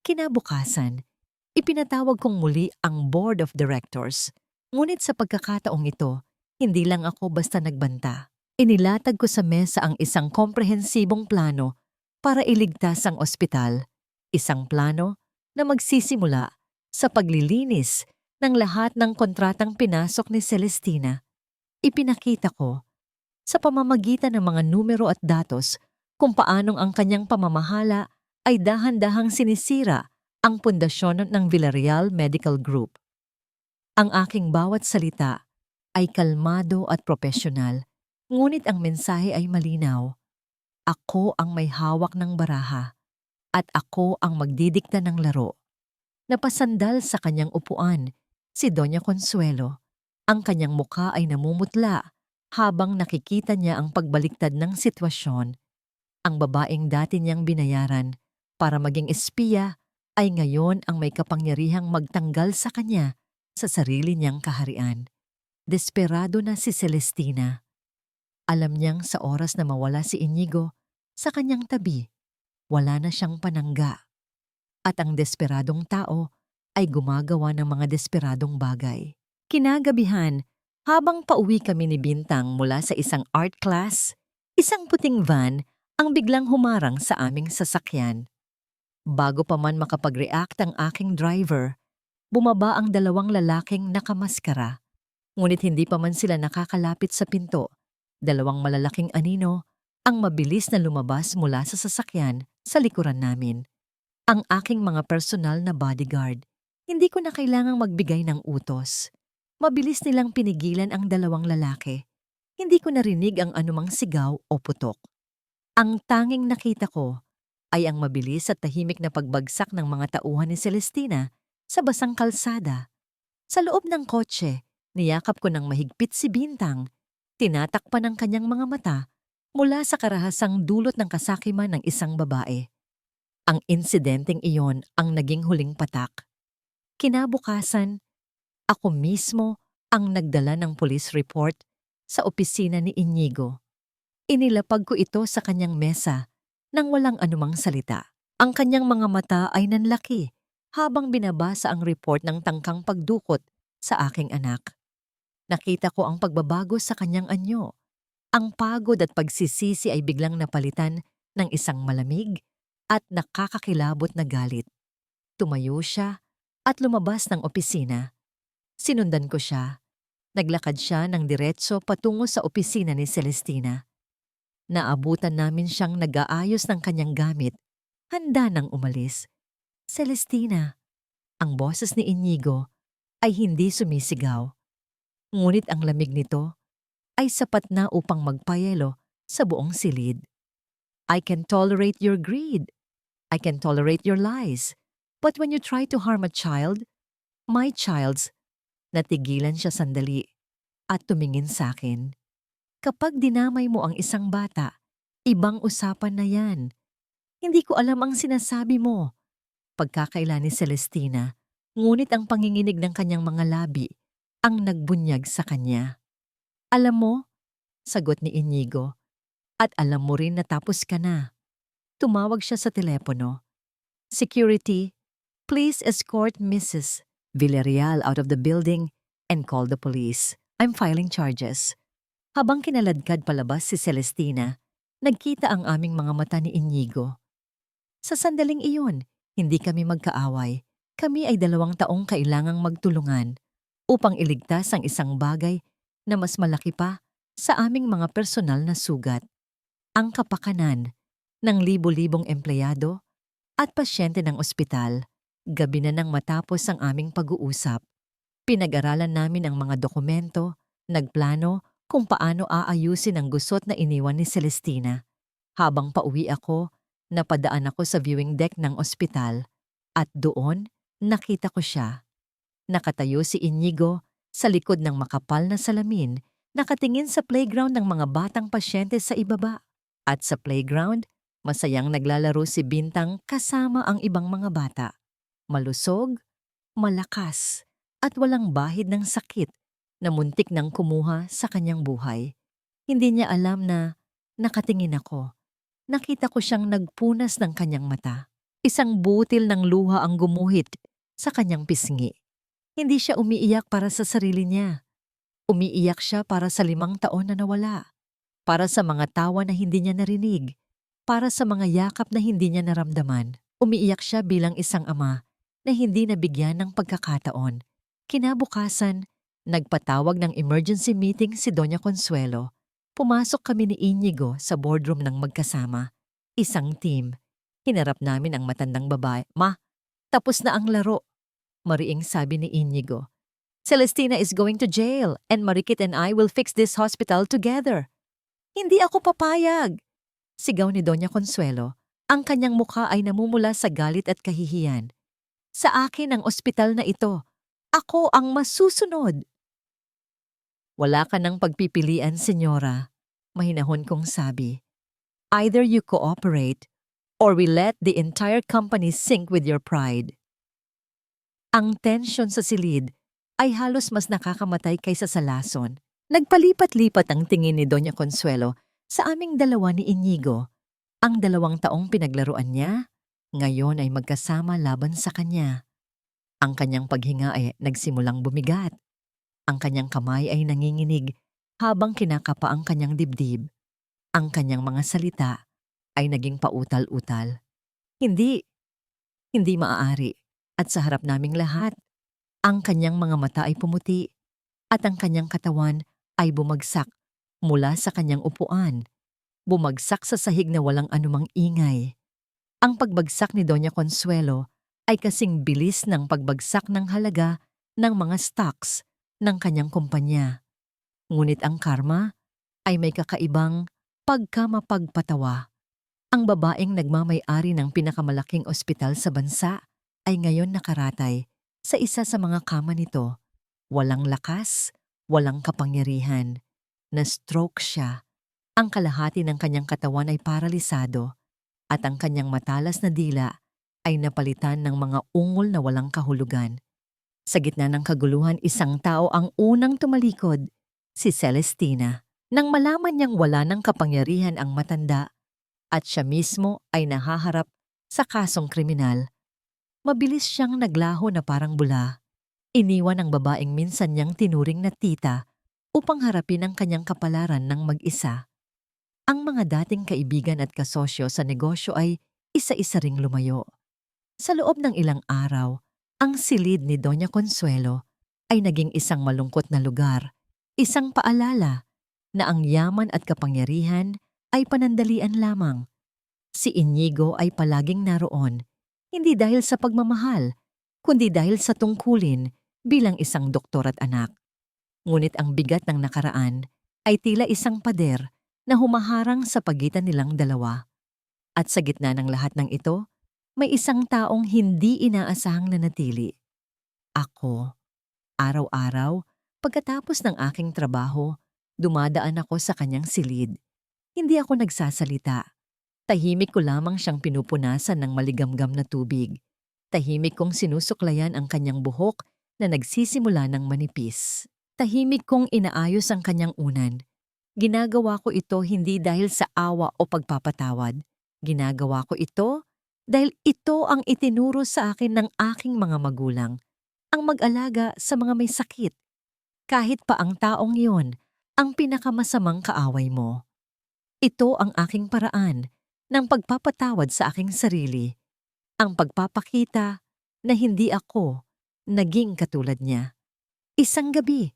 Kinabukasan, ipinatawag kong muli ang Board of Directors. Ngunit sa pagkakataong ito, hindi lang ako basta nagbanta. Inilatag ko sa mesa ang isang komprehensibong plano para iligtas ang ospital. Isang plano na magsisimula sa paglilinis ng lahat ng kontratang pinasok ni Celestina. Ipinakita ko sa pamamagitan ng mga numero at datos kung paanong ang kanyang pamamahala ay dahan-dahang sinisira ang pundasyon ng Villarreal Medical Group. Ang aking bawat salita ay kalmado at propesyonal, ngunit ang mensahe ay malinaw. Ako ang may hawak ng baraha at ako ang magdidikta ng laro. Napasandal sa kanyang upuan si Doña Consuelo. Ang kanyang mukha ay namumutla habang nakikita niya ang pagbaliktad ng sitwasyon. Ang babaeng dati niyang binayaran para maging espiya ay ngayon ang may kapangyarihang magtanggal sa kanya sa sarili niyang kaharian. Desperado na si Celestina. Alam niyang sa oras na mawala si Inigo sa kanyang tabi, wala na siyang panangga. At ang desperadong tao ay gumagawa ng mga desperadong bagay. Kinagabihan, habang pauwi kami ni Bintang mula sa isang art class, isang puting van ang biglang humarang sa aming sasakyan. Bago pa man makapag-react ang aking driver, bumaba ang 2 lalaking nakamaskara. Ngunit hindi pa man sila nakakalapit sa pinto, 2 malalaking anino ang mabilis na lumabas mula sa sasakyan sa likuran namin. Ang aking mga personal na bodyguard. Hindi ko na kailangang magbigay ng utos. Mabilis nilang pinigilan ang dalawang lalaki. Hindi ko narinig ang anumang sigaw o putok. Ang tanging nakita ko ay ang mabilis at tahimik na pagbagsak ng mga tauhan ni Celestina sa basang kalsada. Sa loob ng kotse, niyakap ko ng mahigpit si Bintang. Tinatakpan ang kanyang mga mata mula sa karahasang dulot ng kasakiman ng isang babae. Ang insidenteng iyon ang naging huling patak. Kinabukasan, ako mismo ang nagdala ng police report sa opisina ni Inigo. Inilapag ko ito sa kanyang mesa nang walang anumang salita. Ang kanyang mga mata ay nanlaki habang binabasa ang report ng tangkang pagdukot sa aking anak. Nakita ko ang pagbabago sa kanyang anyo. Ang pagod at pagsisisi ay biglang napalitan ng isang malamig at nakakakilabot na galit. Tumayo siya at lumabas ng opisina. Sinundan ko siya. Naglakad siya ng diretso patungo sa opisina ni Celestina. Naabutan namin siyang nag-aayos ng kanyang gamit, handa nang umalis. Celestina, ang boses ni Inigo ay hindi sumisigaw. Ngunit ang lamig nito ay sapat na upang magpayelo sa buong silid. I can tolerate your greed. I can tolerate your lies. But when you try to harm a child, my child's, natigilan siya sandali at tumingin sa akin. Kapag dinamay mo ang isang bata, ibang usapan na yan. Hindi ko alam ang sinasabi mo. Pagkakaila ni Celestina, ngunit ang panginginig ng kanyang mga labi ang nagbunyag sa kanya. Alam mo, sagot ni Inigo, at alam mo rin na tapos ka na. Tumawag siya sa telepono. Security, please escort Mrs. Villarreal out of the building and call the police. I'm filing charges. Habang kinaladkad palabas si Celestina, nagkita ang aming mga mata ni Inigo. Sa sandaling iyon, hindi kami magkaaway. Kami ay 2 taong kailangang magtulungan upang iligtas ang isang bagay na mas malaki pa sa aming mga personal na sugat. Ang kapakanan ng libo-libong empleyado at pasyente ng ospital. Gabi na nang matapos ang aming pag-uusap. Pinag-aralan namin ang mga dokumento, nagplano kung paano aayusin ang gusot na iniwan ni Celestina. Habang pauwi ako, napadaan ako sa viewing deck ng ospital at doon nakita ko siya. Nakatayo si Inigo sa likod ng makapal na salamin, nakatingin sa playground ng mga batang pasyente sa ibaba. At sa playground, masayang naglalaro si Bintang kasama ang ibang mga bata. Malusog, malakas, at walang bahid ng sakit na muntik nang kumuha sa kanyang buhay. Hindi niya alam na nakatingin ako. Nakita ko siyang nagpunas ng kanyang mata. Isang butil ng luha ang gumuhit sa kanyang pisngi. Hindi siya umiiyak para sa sarili niya. Umiiyak siya para sa 5 taon na nawala. Para sa mga tawa na hindi niya narinig. Para sa mga yakap na hindi niya naramdaman. Umiiyak siya bilang isang ama na hindi nabigyan ng pagkakataon. Kinabukasan, nagpatawag ng emergency meeting si Doña Consuelo. Pumasok kami ni Inigo sa boardroom ng magkasama. Isang team. Hinarap namin ang matandang babae. Ma, tapos na ang laro. Mariing sabi ni Inigo. Celestina is going to jail and Marikit and I will fix this hospital together. Hindi ako papayag. Sigaw ni Doña Consuelo. Ang kanyang mukha ay namumula sa galit at kahihiyan. Sa akin ang ospital na ito. Ako ang masusunod. Wala ka ng pagpipilian, senyora. Mahinahon kong sabi. Either you cooperate or we let the entire company sink with your pride. Ang tensyon sa silid ay halos mas nakakamatay kaysa sa lason. Nagpalipat-lipat ang tingin ni Doña Consuelo sa aming dalawa ni Inigo. Ang 2 taong pinaglaruan niya, ngayon ay magkasama laban sa kanya. Ang kanyang paghinga ay nagsimulang bumigat. Ang kanyang kamay ay nanginginig habang kinakapa ang kanyang dibdib. Ang kanyang mga salita ay naging pautal-utal. Hindi maaari. At sa harap naming lahat, ang kanyang mga mata ay pumuti at ang kanyang katawan ay bumagsak mula sa kanyang upuan. Bumagsak sa sahig na walang anumang ingay. Ang pagbagsak ni Doña Consuelo ay kasing bilis ng pagbagsak ng halaga ng mga stocks ng kanyang kumpanya. Ngunit ang karma ay may kakaibang pagkamapagpatawa. Ang babaeng nagmamay-ari ng pinakamalaking ospital sa bansa ay ngayon nakaratay sa isa sa mga kama nito. Walang lakas, walang kapangyarihan. Na-stroke siya. Ang kalahati ng kanyang katawan ay paralisado at ang kanyang matalas na dila ay napalitan ng mga ungol na walang kahulugan. Sa gitna ng kaguluhan, isang tao ang unang tumalikod, si Celestina. Nang malaman niyang wala ng kapangyarihan ang matanda at siya mismo ay nahaharap sa kasong kriminal, mabilis siyang naglaho na parang bula. Iniwan ang babaeng minsan niyang tinuring na tita upang harapin ang kanyang kapalaran ng mag-isa. Ang mga dating kaibigan at kasosyo sa negosyo ay isa-isa ring lumayo. Sa loob ng ilang araw, ang silid ni Doña Consuelo ay naging isang malungkot na lugar, isang paalala na ang yaman at kapangyarihan ay panandalian lamang. Si Inigo ay palaging naroon, hindi dahil sa pagmamahal, kundi dahil sa tungkulin bilang isang doktor at anak. Ngunit ang bigat ng nakaraan ay tila isang pader na humaharang sa pagitan nilang dalawa. At sa gitna ng lahat ng ito, may isang taong hindi inaasahang nanatili. Ako. Araw-araw, pagkatapos ng aking trabaho, dumadaan ako sa kanyang silid. Hindi ako nagsasalita. Tahimik ko lamang siyang pinupunasan ng maligamgam na tubig. Tahimik kong sinusuklayan ang kanyang buhok na nagsisimula ng manipis. Tahimik kong inaayos ang kanyang unan. Ginagawa ko ito hindi dahil sa awa o pagpapatawad. Ginagawa ko ito dahil ito ang itinuro sa akin ng aking mga magulang, ang mag-alaga sa mga may sakit. Kahit pa ang taong iyon ang pinakamasamang kaaway mo. Ito ang aking paraan ng pagpapatawad sa aking sarili. Ang pagpapakita na hindi ako naging katulad niya. Isang gabi,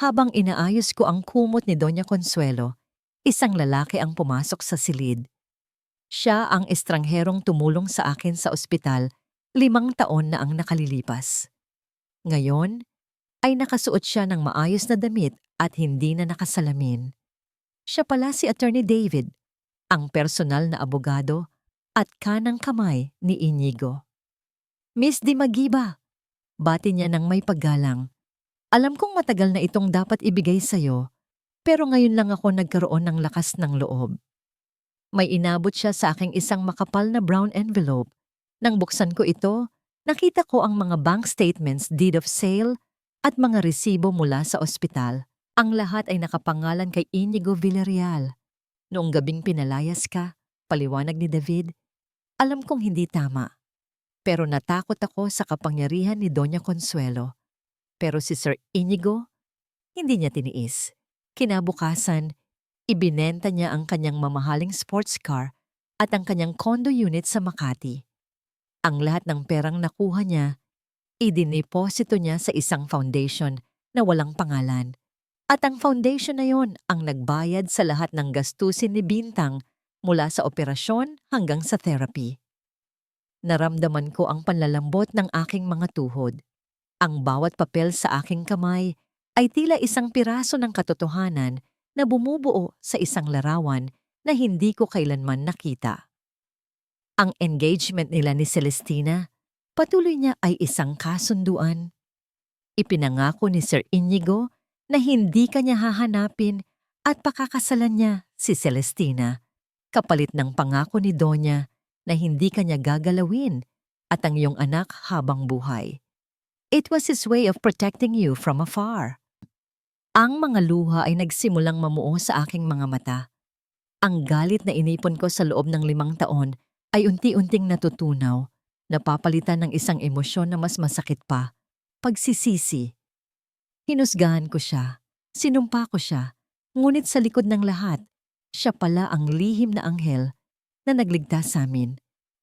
habang inaayos ko ang kumot ni Doña Consuelo, isang lalaki ang pumasok sa silid. Siya ang estrangherong tumulong sa akin sa ospital 5 taon na ang nakalilipas. Ngayon, ay nakasuot siya ng maayos na damit at hindi na nakasalamin. Siya pala si Attorney David, ang personal na abogado at kanang kamay ni Inigo. Miss Di Magiba, bati niya ng may paggalang. Alam kong matagal na itong dapat ibigay sa'yo, pero ngayon lang ako nagkaroon ng lakas ng loob. May inabot siya sa aking isang makapal na brown envelope. Nang buksan ko ito, nakita ko ang mga bank statements, deed of sale, at mga resibo mula sa ospital. Ang lahat ay nakapangalan kay Inigo Villarreal. Noong gabing pinalayas ka, paliwanag ni David, alam kong hindi tama. Pero natakot ako sa kapangyarihan ni Doña Consuelo. Pero si Sir Inigo, hindi niya tiniis. Kinabukasan, ibinenta niya ang kanyang mamahaling sports car at ang kanyang condo unit sa Makati. Ang lahat ng perang nakuha niya, idiniposito niya sa isang foundation na walang pangalan. At ang foundation na yon ang nagbayad sa lahat ng gastusin ni Bintang mula sa operasyon hanggang sa therapy. Naramdaman ko ang panlalambot ng aking mga tuhod. Ang bawat papel sa aking kamay ay tila isang piraso ng katotohanan na bumubuo sa isang larawan na hindi ko kailanman nakita. Ang engagement nila ni Celestina, patuloy niya ay isang kasunduan. Ipinangako ni Sir Inigo na hindi kanya hahanapin at pakakasalan niya si Celestina, kapalit ng pangako ni Doña na hindi kanya gagalawin at ang iyong anak habang buhay. It was his way of protecting you from afar. Ang mga luha ay nagsimulang mamuo sa aking mga mata. Ang galit na inipon ko sa loob ng 5 taon ay unti-unting natutunaw, napapalitan ng isang emosyon na mas masakit pa, pagsisisi. Hinusgahan ko siya, sinumpa ko siya, ngunit sa likod ng lahat, siya pala ang lihim na anghel na nagligtas sa amin.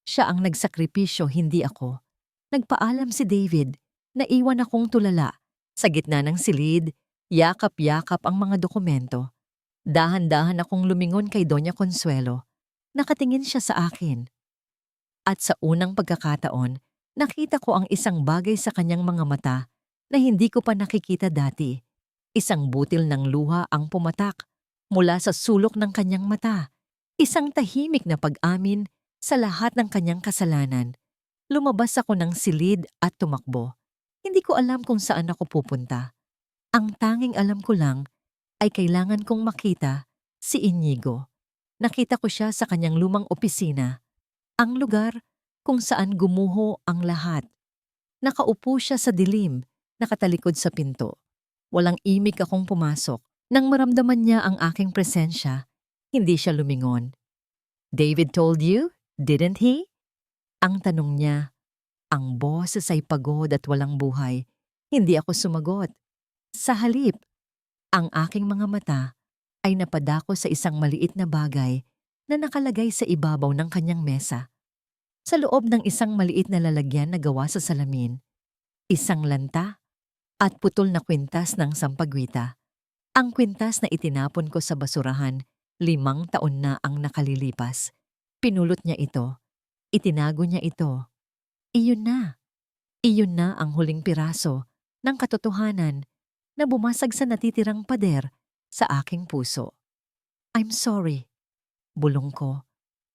Siya ang nagsakripisyo, hindi ako. Nagpaalam si David, naiwan akong tulala. Sa gitna ng silid, yakap-yakap ang mga dokumento. Dahan-dahan akong lumingon kay Doña Consuelo. Nakatingin siya sa akin. At sa unang pagkakataon, nakita ko ang isang bagay sa kanyang mga mata na hindi ko pa nakikita dati. Isang butil ng luha ang pumatak mula sa sulok ng kanyang mata. Isang tahimik na pag-amin sa lahat ng kanyang kasalanan. Lumabas ako ng silid at tumakbo. Hindi ko alam kung saan ako pupunta. Ang tanging alam ko lang ay kailangan kong makita si Inigo. Nakita ko siya sa kanyang lumang opisina, ang lugar kung saan gumuho ang lahat. Nakaupo siya sa dilim, nakatalikod sa pinto. Walang imik akong pumasok. Nang maramdaman niya ang aking presensya, hindi siya lumingon. "David told you, didn't he?" Ang tanong niya. Ang boses ay pagod at walang buhay. Hindi ako sumagot. Sa halip, ang aking mga mata ay napadako sa isang maliit na bagay na nakalagay sa ibabaw ng kanyang mesa. Sa loob ng isang maliit na lalagyan na gawa sa salamin, isang lanta at putol na kwintas ng sampagwita. Ang kwintas na itinapon ko sa basurahan, 5 taon na ang nakalilipas. Pinulot niya ito. Itinago niya ito. Iyon na. Iyon na ang huling piraso ng katotohanan na bumasag sa natitirang pader sa aking puso. "I'm sorry," bulong ko.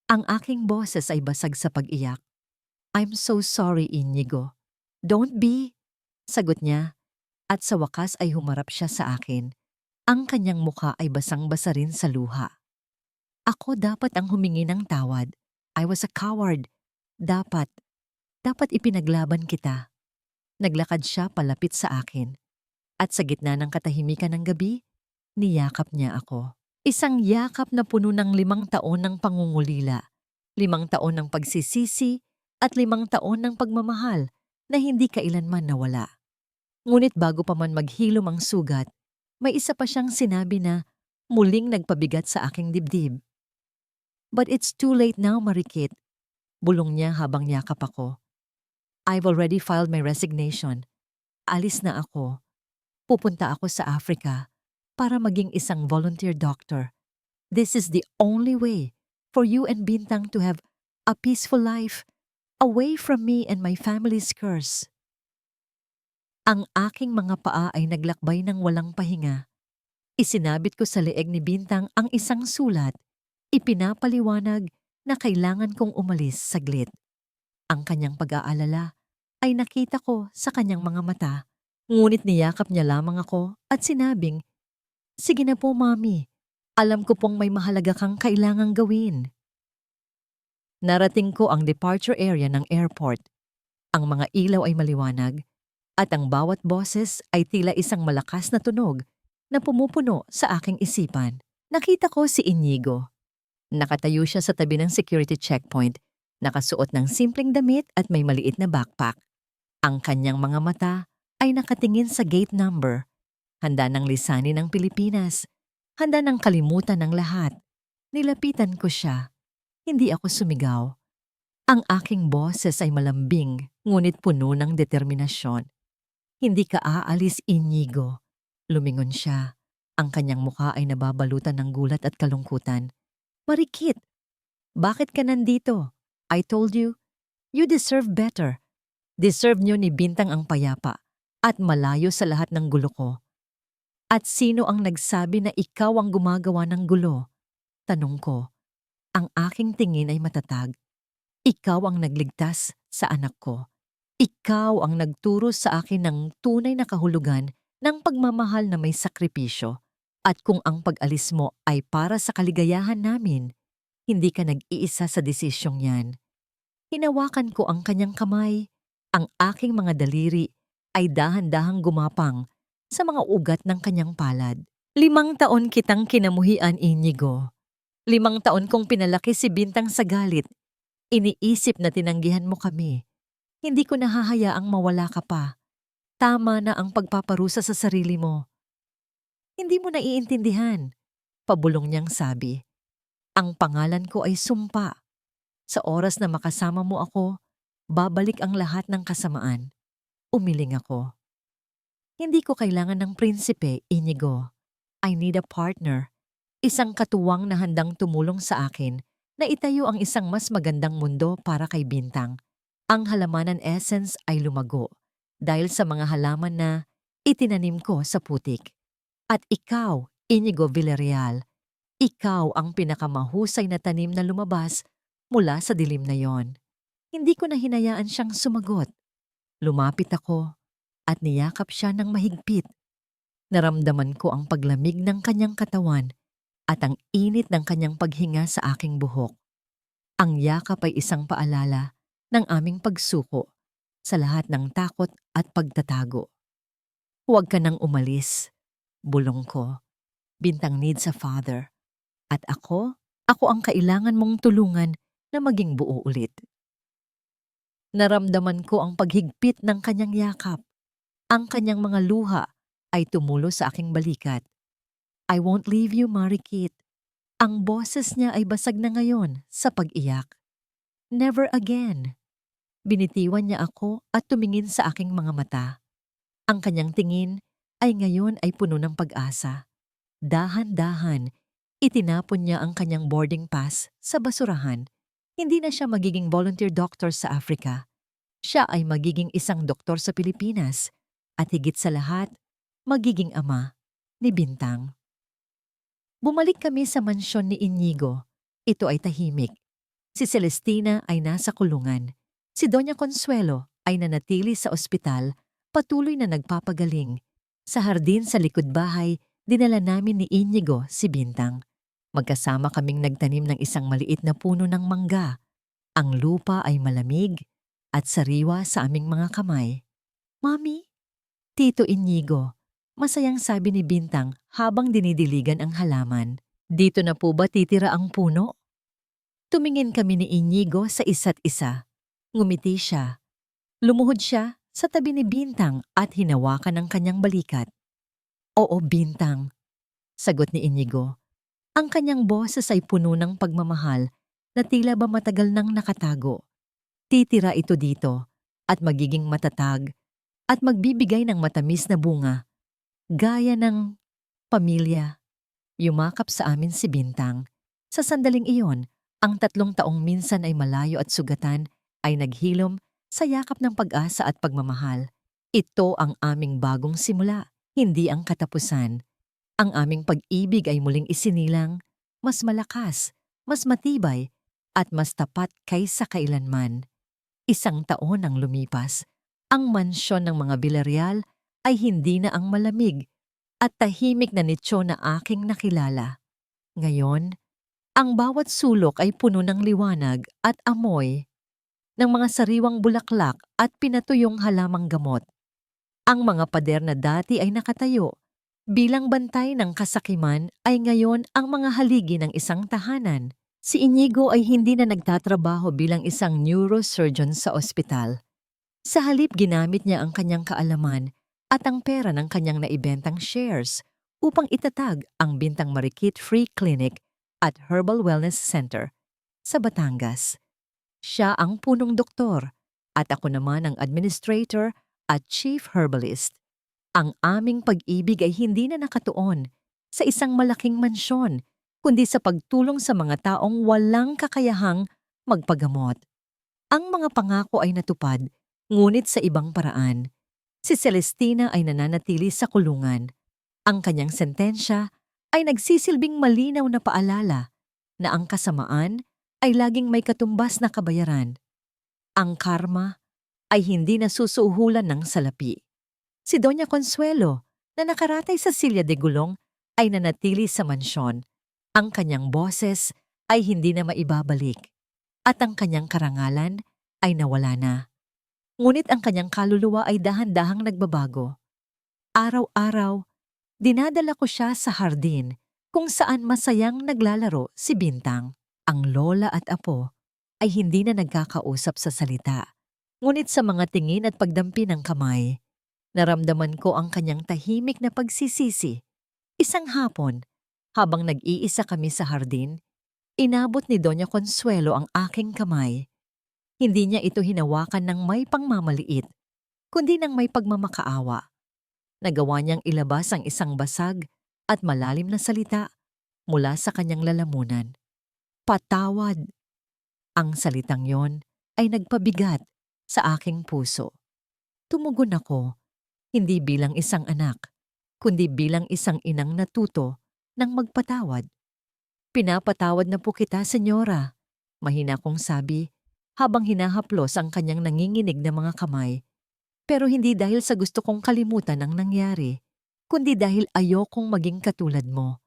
Ang aking boses ay basag sa pag-iyak. "I'm so sorry, Inigo." "Don't be," sagot niya, at sa wakas ay humarap siya sa akin. Ang kanyang mukha ay basang-basa rin sa luha. Ako dapat ang humingi ng tawad. I was a coward. Dapat ipinaglaban kita. Naglakad siya palapit sa akin. At sa gitna ng katahimikan ng gabi, niyakap niya ako. Isang yakap na puno ng 5 taon ng pangungulila, 5 taon ng pagsisisi, at 5 taon ng pagmamahal na hindi kailanman nawala. Ngunit bago pa man maghilom ang sugat, may isa pa siyang sinabi na muling nagpabigat sa aking dibdib. "But it's too late now, Marikit," bulong niya habang yakap ako. "I've already filed my resignation. Alis na ako. Pupunta ako sa Africa para maging isang volunteer doctor. This is the only way for you and Bintang to have a peaceful life away from me and my family's curse." Ang aking mga paa ay naglakbay ng walang pahinga. Isinabit ko sa leeg ni Bintang ang isang sulat. Ipinapaliwanag na kailangan kong umalis saglit. Ang kanyang pag-aalala ay nakita ko sa kanyang mga mata. Ngunit niyakap niya lamang ako at sinabing, "Sige na po, Mami. Alam ko pong may mahalaga kang kailangang gawin." Narating ko ang departure area ng airport. Ang mga ilaw ay maliwanag at ang bawat boses ay tila isang malakas na tunog na pumupuno sa aking isipan. Nakita ko si Inigo. Nakatayo siya sa tabi ng security checkpoint, nakasuot ng simpleng damit at may maliit na backpack. Ang kanyang mga mata ay nakatingin sa gate number. Handa ng lisanin ng Pilipinas. Handa ng kalimutan ng lahat. Nilapitan ko siya. Hindi ako sumigaw. Ang aking boses ay malambing, ngunit puno ng determinasyon. "Hindi ka aalis, Inigo." Lumingon siya. Ang kanyang mukha ay nababalutan ng gulat at kalungkutan. "Marikit, bakit ka nandito? I told you, you deserve better. Deserve niyo ni Bintang ang payapa at malayo sa lahat ng gulo ko." "At sino ang nagsabi na ikaw ang gumagawa ng gulo?" tanong ko. Ang aking tingin ay matatag. "Ikaw ang nagligtas sa anak ko. Ikaw ang nagturo sa akin ng tunay na kahulugan ng pagmamahal na may sakripisyo. At kung ang pag-alis mo ay para sa kaligayahan namin, hindi ka nag-iisa sa desisyong yan." Hinawakan ko ang kanyang kamay. Ang aking mga daliri ay dahan-dahang gumapang sa mga ugat ng kanyang palad. 5 taon kitang kinamuhian, Inigo. 5 taon kong pinalaki si Bintang sa galit. Iniisip na tinanggihan mo kami. Hindi ko nahahayaang mawala ka pa. Tama na ang pagpaparusa sa sarili mo. "Hindi mo naiintindihan," pabulong niyang sabi. "Ang pangalan ko ay sumpa. Sa oras na makasama mo ako, babalik ang lahat ng kasamaan." Umiling ako. "Hindi ko kailangan ng prinsipe, Inigo. I need a partner. Isang katuwang na handang tumulong sa akin na itayo ang isang mas magandang mundo para kay Bintang. Ang halamanan essence ay lumago dahil sa mga halaman na itinanim ko sa putik. At ikaw, Inigo Villarreal, ikaw ang pinakamahusay na tanim na lumabas mula sa dilim na yon. Hindi ko na hinayaan siyang sumagot. Lumapit ako at niyakap siya ng mahigpit. Naramdaman ko ang paglamig ng kanyang katawan at ang init ng kanyang paghinga sa aking buhok. Ang yakap ay isang paalala ng aming pagsuko sa lahat ng takot at pagtatago. Huwag ka nang umalis, bulong ko. Bintang needs a father. At ako ang kailangan mong tulungan na maging buo ulit. Naramdaman ko ang paghigpit ng kanyang yakap. Ang kanyang mga luha ay tumulo sa aking balikat. I won't leave you, Marikit. Ang boses niya ay basag na ngayon sa pag-iyak. Never again. Binitiwan niya ako at tumingin sa aking mga mata. Ang kanyang tingin ay ngayon ay puno ng pag-asa. Dahan-dahan, itinapon niya ang kanyang boarding pass sa basurahan. Hindi na siya magiging volunteer doctor sa Africa. Siya ay magiging isang doktor sa Pilipinas at higit sa lahat, magiging ama ni Bintang. Bumalik kami sa mansyon ni Inigo. Ito ay tahimik. Si Celestina ay nasa kulungan. Si Doña Consuelo ay nanatili sa ospital, patuloy na nagpapagaling. Sa hardin sa likod bahay, dinala namin ni Inigo si Bintang. Magkasama kaming nagtanim ng isang maliit na puno ng mangga. Ang lupa ay malamig at sariwa sa aming mga kamay. Mami, Tito Inigo, masayang sabi ni Bintang habang dinidiligan ang halaman. Dito na po ba titira ang puno? Tumingin kami ni Inigo sa isa't isa. Ngumiti siya. Lumuhod siya sa tabi ni Bintang at hinawakan ang kanyang balikat. Oo, Bintang, sagot ni Inigo. Ang kanyang boses ay puno ng pagmamahal na tila ba matagal nang nakatago. Titira ito dito at magiging matatag at magbibigay ng matamis na bunga. Gaya ng pamilya. Yumakap sa amin si Bintang. Sa sandaling iyon, ang 3 taong minsan ay malayo at sugatan ay naghilom sa yakap ng pag-asa at pagmamahal. Ito ang aming bagong simula, hindi ang katapusan. Ang aming pag-ibig ay muling isinilang, mas malakas, mas matibay, at mas tapat kaysa kailanman. 1 taon ang lumipas. Ang mansyon ng mga Villarreal ay hindi na ang malamig at tahimik na nitsyo na aking nakilala. Ngayon, ang bawat sulok ay puno ng liwanag at amoy ng mga sariwang bulaklak at pinatuyong halamang gamot. Ang mga pader na dati ay nakatayo bilang bantay ng kasakiman ay ngayon ang mga haligi ng isang tahanan. Si Inigo ay hindi na nagtatrabaho bilang isang neurosurgeon sa ospital. Sa halip ginamit niya ang kanyang kaalaman at ang pera ng kanyang naibentang shares upang itatag ang Bintang Marikit Free Clinic at Herbal Wellness Center sa Batangas. Siya ang punong doktor at ako naman ang administrator at chief herbalist. Ang aming pag-ibig ay hindi na nakatuon sa isang malaking mansyon, kundi sa pagtulong sa mga taong walang kakayahang magpagamot. Ang mga pangako ay natupad, ngunit sa ibang paraan. Si Celestina ay nananatili sa kulungan. Ang kanyang sentensya ay nagsisilbing malinaw na paalala na ang kasamaan ay laging may katumbas na kabayaran. Ang karma ay hindi nasusuhulan ng salapi. Si Doña Consuelo, na nakaratay sa Silya de Gulong, ay nanatili sa mansyon. Ang kanyang boses ay hindi na maibabalik at ang kanyang karangalan ay nawala na. Ngunit ang kanyang kaluluwa ay dahan-dahang nagbabago. Araw-araw, dinadala ko siya sa hardin kung saan masayang naglalaro si Bintang. Ang lola at apo ay hindi na nagkakausap sa salita, ngunit sa mga tingin at pagdampi ng kamay. Naramdaman ko ang kanyang tahimik na pagsisisi. Isang hapon, habang nag-iisa kami sa hardin, inabot ni Doña Consuelo ang aking kamay. Hindi niya ito hinawakan ng may pangmamaliit, kundi ng may pagmamakaawa. Nagawa niyang ilabas ang isang basag at malalim na salita mula sa kanyang lalamunan. Patawad! Ang salitang yon ay nagpabigat sa aking puso. Tumugon ako, hindi bilang isang anak, kundi bilang isang inang natuto ng magpatawad. Pinapatawad na po kita, senyora. Mahina kong sabi habang hinahaplos ang kanyang nanginginig na mga kamay. Pero hindi dahil sa gusto kong kalimutan ang nangyari, kundi dahil ayokong maging katulad mo.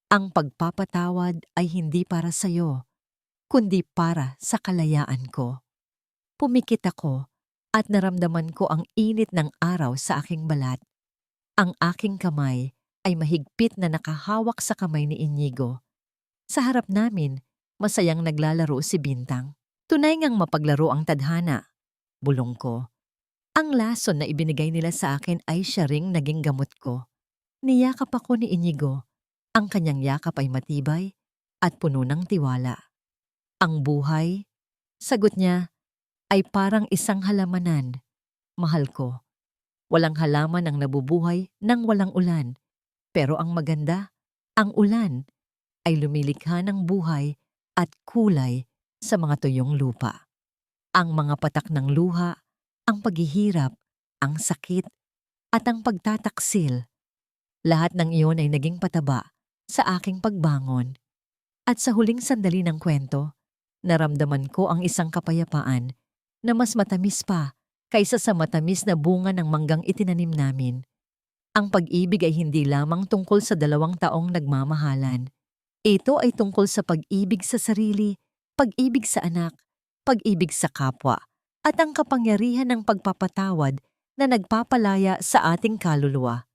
Ang pagpapatawad ay hindi para sa'yo, kundi para sa kalayaan ko. Pumikit ako at naramdaman ko ang init ng araw sa aking balat. Ang aking kamay ay mahigpit na nakahawak sa kamay ni Inigo. Sa harap namin, masayang naglalaro si Bintang. Tunay ngang mapaglaro ang tadhana. Bulong ko. Ang lason na ibinigay nila sa akin ay siya ring naging gamot ko. Niyakap ako ni Inigo. Ang kanyang yakap ay matibay at puno ng tiwala. Ang buhay, sagot niya, ay parang isang halamanan. Mahal ko. Walang halaman ang nabubuhay nang walang ulan. Pero ang maganda, ang ulan ay lumilikha ng buhay at kulay sa mga tuyong lupa. Ang mga patak ng luha, ang paghihirap, ang sakit, at ang pagtataksil. Lahat ng iyon ay naging pataba sa aking pagbangon. At sa huling sandali ng kwento, naramdaman ko ang isang kapayapaan na mas matamis pa kaysa sa matamis na bunga ng manggang itinanim namin. Ang pag-ibig ay hindi lamang tungkol sa 2 taong nagmamahalan. Ito ay tungkol sa pag-ibig sa sarili, pag-ibig sa anak, pag-ibig sa kapwa, at ang kapangyarihan ng pagpapatawad na nagpapalaya sa ating kaluluwa.